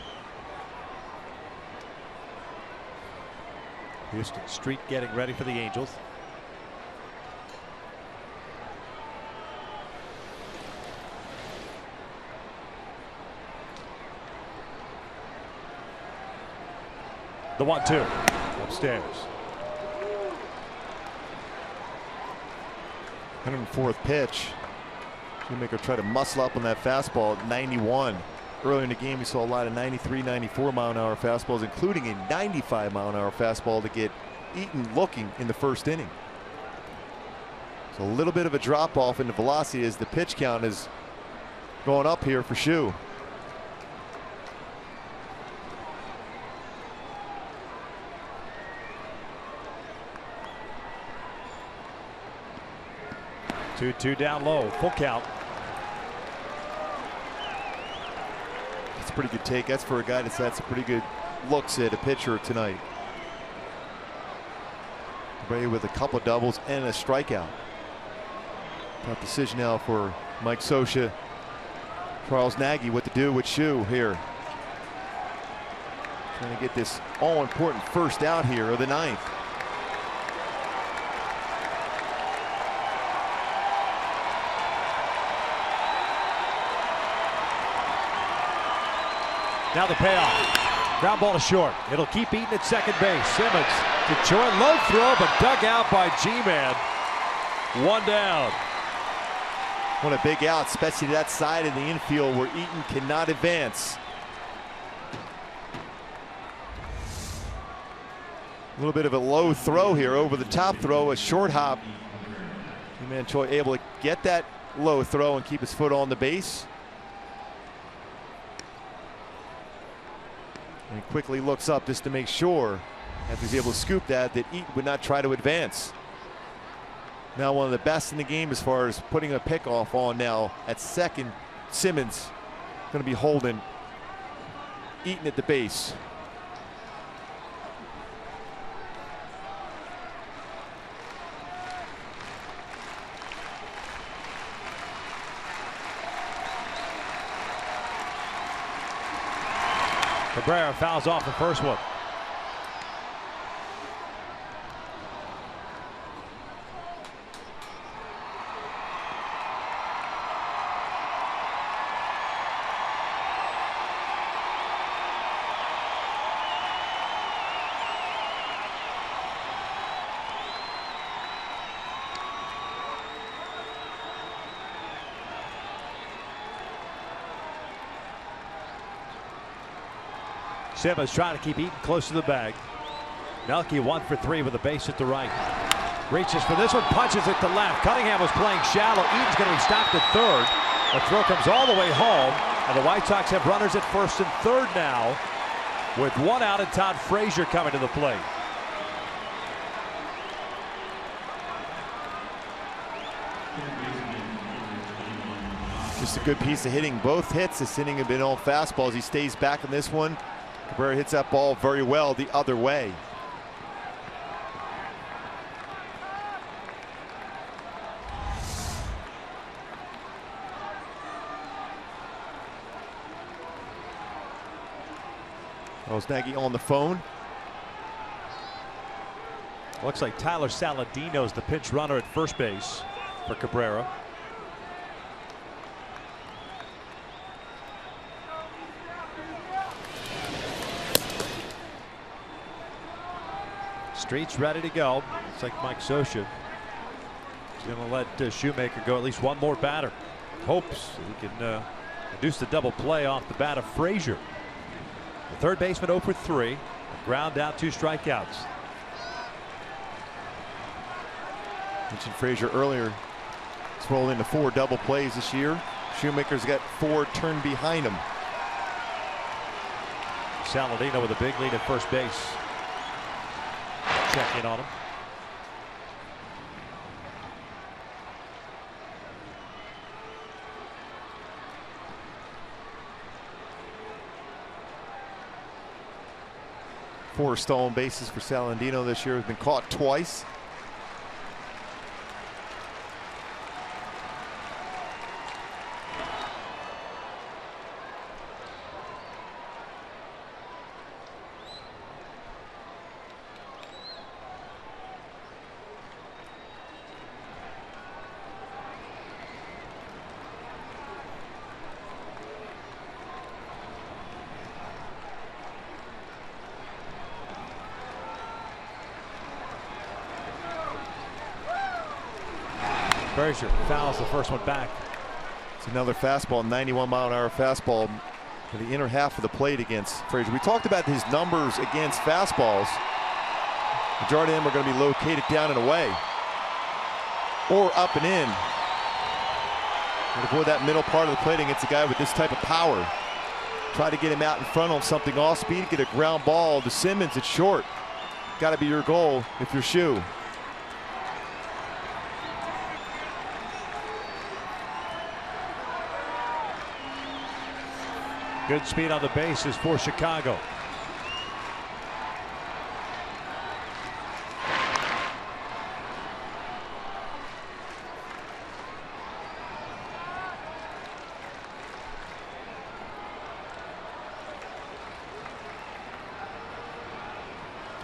Houston Street getting ready for the Angels. The 1-2 upstairs. 104th pitch. Shoemaker tried to muscle up on that fastball at 91. Earlier in the game, we saw a lot of 93, 94 mile-an-hour fastballs, including a 95 mile-an-hour fastball to get Eaton looking in the first inning. So a little bit of a drop-off in the velocity as the pitch count is going up here for Shu. Two down low, full count. That's a pretty good take. That's for a guy that's had some pretty good looks at a pitcher tonight. Abreu with a couple of doubles and a strikeout. Tough decision now for Mike Scioscia. Charles Nagy what to do with Shu here. Trying to get this all-important first out here of the ninth. Now the payoff. Ground ball to short. It'll keep Eaton at second base. Simmons to Choi. Low throw, but dug out by G-Man. 1 down. What a big out, especially to that side of the infield where Eaton cannot advance. A little bit of a low throw here, over the top throw, a short hop. G-Man Choi able to get that low throw and keep his foot on the base. And quickly looks up just to make sure, after he's able to scoop that Eaton would not try to advance. Now one of the best in the game as far as putting a pickoff on now at second. Simmons going to be holding Eaton at the base. Cabrera fouls off the first one. Simmons trying to keep Eaton close to the bag. Melky 1 for 3 with a base at the right. Reaches for this one, punches it to left. Cunningham was playing shallow. Eaton's going to be stopped at third. The throw comes all the way home, and the White Sox have runners at first and third now, with 1 out and Todd Frazier coming to the plate. Just a good piece of hitting. Both hits this inning have been all fastballs. He stays back in this one. Cabrera hits that ball very well the other way. Nagy on the phone. Looks like Tyler Saladino's the pinch runner at first base for Cabrera. Street's ready to go. Looks like Mike Scioscia is going to let Shoemaker go at least one more batter. Hopes he can reduce the double play off the bat of Frazier. The third baseman 0 for 3. Ground out, 2 strikeouts. Mentioned Frazier earlier. He's rolled into 4 double plays this year. Shoemaker's got 4 turned behind him. Saladino with a big lead at first base. Check in on him. Four stolen bases for Saladino this year. Has been caught twice. Frazier fouls the first one back. It's another fastball, 91-mile-an-hour fastball to the inner half of the plate against Frazier. We talked about his numbers against fastballs. Majority of them are going to be located down and away or up and in. And avoid that middle part of the plate against a guy with this type of power. Try to get him out in front on something off speed, get a ground ball to Simmons at short. Got to be your goal if you're Shoe. Good speed on the bases for Chicago.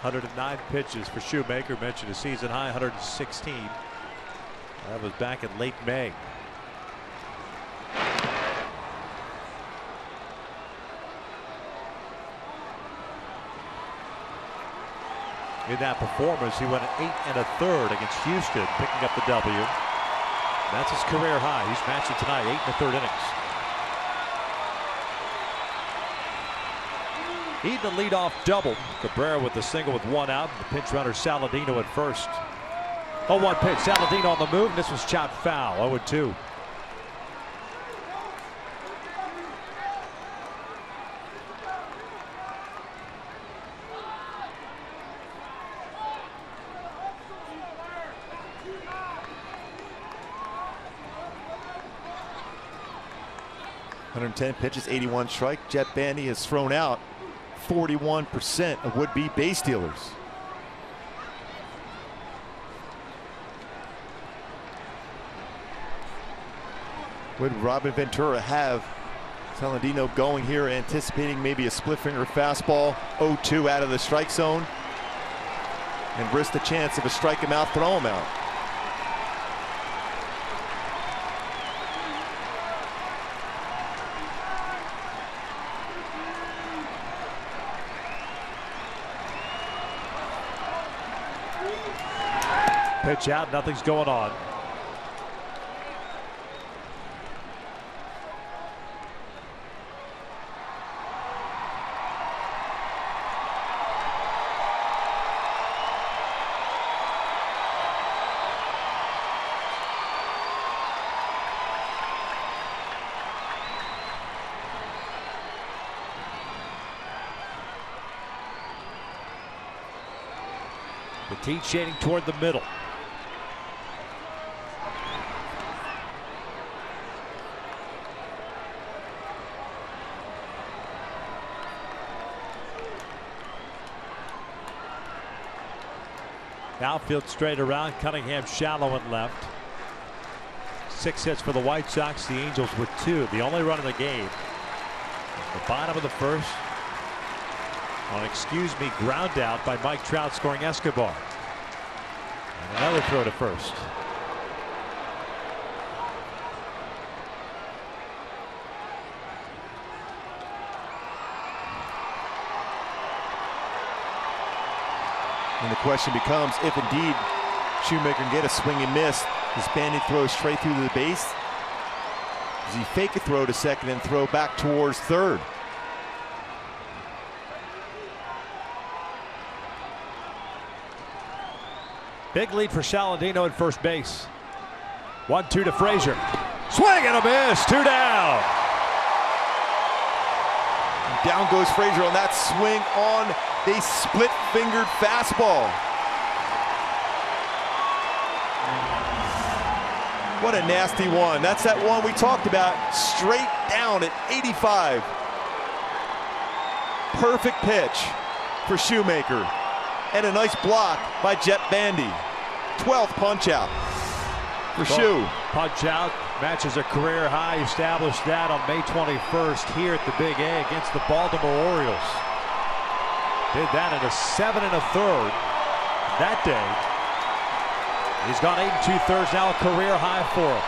(109 pitches for Shoemaker. Mentioned a season high 116. That was back in late May. In that performance, he went 8 1/3 against Houston, picking up the W. That's his career high. He's matching tonight, 8 1/3 innings. Eaton the leadoff double. Cabrera with the single with 1 out. The pinch runner Saladino at first. 0-1 pitch. Saladino on the move. This was chopped foul. 0-2. (110 pitches, 81 strike. Jet Bandy has thrown out 41% of would-be base stealers. Would Robin Ventura have Saladino going here, anticipating maybe a split finger fastball, 0-2 out of the strike zone, and risk the chance of a strike him out, throw him out? Pitch out, nothing's going on. The tee shading toward the middle. Outfield straight around. Cunningham shallow and left. 6 hits for the White Sox. The Angels with 2. The only run in the game. The bottom of the first. On excuse me ground out by Mike Trout scoring Escobar. And another throw to first. And the question becomes, if indeed Shoemaker can get a swing and miss, does Bandy throw straight through to the base? Does he fake a throw to second and throw back towards third? Big lead for Saladino at first base. 1-2 to Frazier. Swing and a miss. 2 down. Down goes Frazier on that swing on a split-fingered fastball. What a nasty one. That's that one we talked about. Straight down at 85. Perfect pitch for Shoemaker. And a nice block by Jet Bandy. 12th punch out for Shoe. Punch out matches a career high. Established that on May 21st here at the Big A against the Baltimore Orioles. Did that in a 7 1/3 that day. He's gone 8 2/3 now, a career high for him.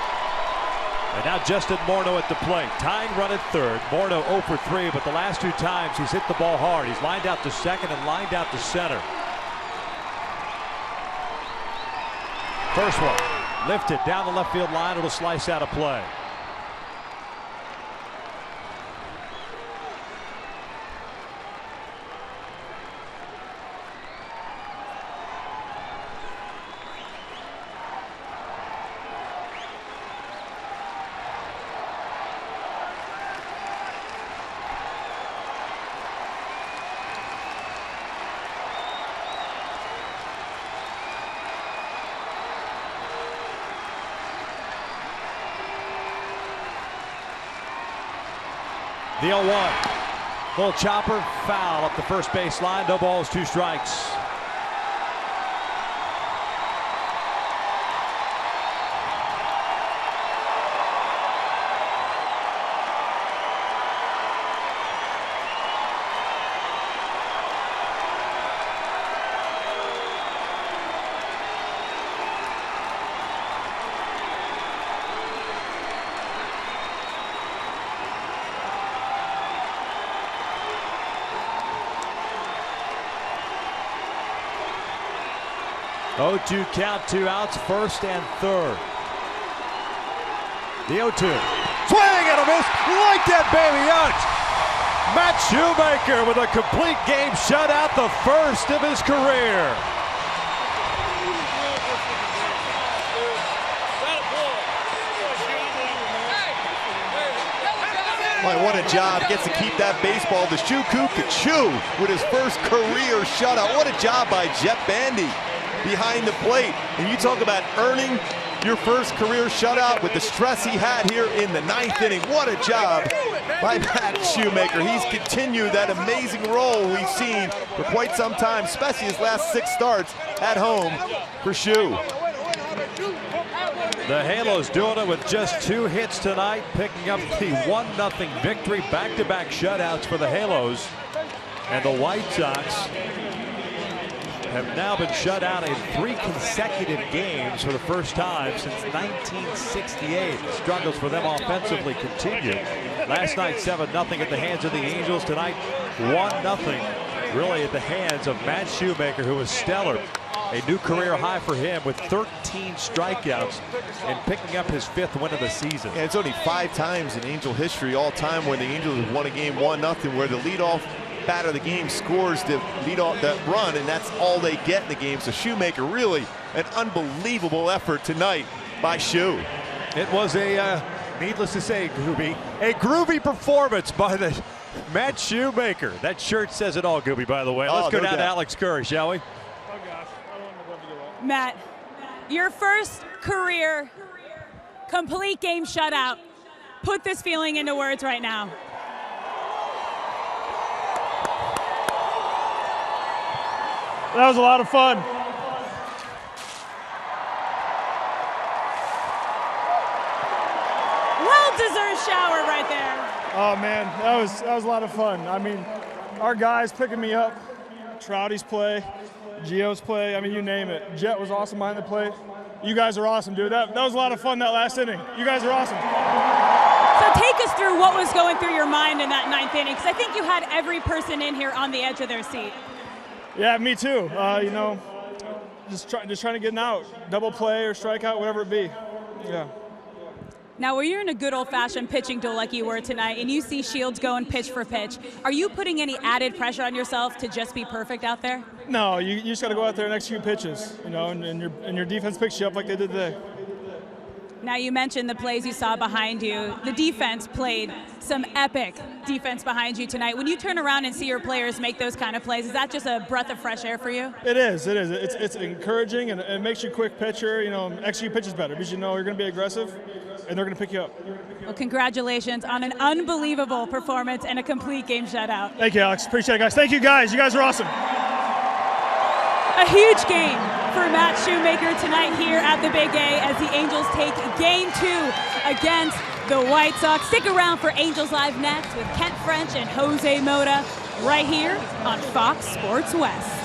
And now Justin Morneau at the plate. Tying run at third. Morneau 0 for 3, but the last 2 times he's hit the ball hard. He's lined out to second and lined out to center. First one lifted down the left field line. It'll slice out of play. The 0-1. Little chopper, foul up the first base line. No balls, 2 strikes. Oh, 2 count, 2 outs, first and third. The 0-2. Swing and a miss. Like that baby out. Matt Shoemaker with a complete game shutout, the first of his career. Boy, what a job. Gets to keep that baseball. The Shoo-Coo-Ca-Choo with his first career shutout. What a job by Jet Bandy behind the plate. And you talk about earning your first career shutout with the stress he had here in the 9th inning. What a job by Matt Shoemaker. He's continued that amazing role we've seen for quite some time, especially his last 6 starts at home for Shoe. The Halos doing it with just 2 hits tonight, picking up the 1-0 victory. Back-to-back shutouts for the Halos. And the White Sox have now been shut out in 3 consecutive games for the first time since 1968. The struggles for them offensively continue. Last night 7-0 at the hands of the Angels. Tonight 1-0 really at the hands of Matt Shoemaker, who was stellar. A new career high for him with 13 strikeouts and picking up his 5th win of the season. Yeah, it's only 5 times in Angel history all time when the Angels have won a game 1-0, where the leadoff batter of the game scores the lead off that run, and that's all they get in the game. So Shoemaker, really an unbelievable effort tonight by Shoe. It was a, needless to say, Gooby, a groovy performance by the Matt Shoemaker. That shirt says it all, Gooby, by the way. Let's go down to Alex Curry, shall we? Oh gosh, I don't Matt, your first career complete game shutout. Put this feeling into words right now. That was a lot of fun. Well-deserved shower right there. Oh man, that was a lot of fun. I mean, our guys picking me up, Trouty's play, Gio's play, I mean, you name it. Jet was awesome behind the plate. You guys are awesome, dude. That was a lot of fun that last inning. You guys are awesome. So take us through what was going through your mind in that ninth inning, because I think you had every person in here on the edge of their seat. Yeah, me too. You know, just trying to get an out, double play or strikeout, whatever it be. Yeah. Now, when you're in a good old-fashioned pitching duel like you were tonight, and you see Shields going pitch for pitch, are you putting any added pressure on yourself to just be perfect out there? No, you just got to go out there and execute pitches, you know, and your defense picks you up like they did today. Now, you mentioned the plays you saw behind you. The defense played some epic defense behind you tonight. When you turn around and see your players make those kind of plays, is that just a breath of fresh air for you? It is. It's encouraging, and it makes you a quick pitcher, you know, execute pitches better because you know you're going to be aggressive, and they're going to pick you up. Well, congratulations on an unbelievable performance and a complete game shutout. Thank you, Alex. Appreciate it, guys. Thank you, guys. You guys are awesome. A huge game for Matt Shoemaker tonight here at the Big A as the Angels take Game 2 against the White Sox. Stick around for Angels Live next with Kent French and Jose Mota right here on Fox Sports West.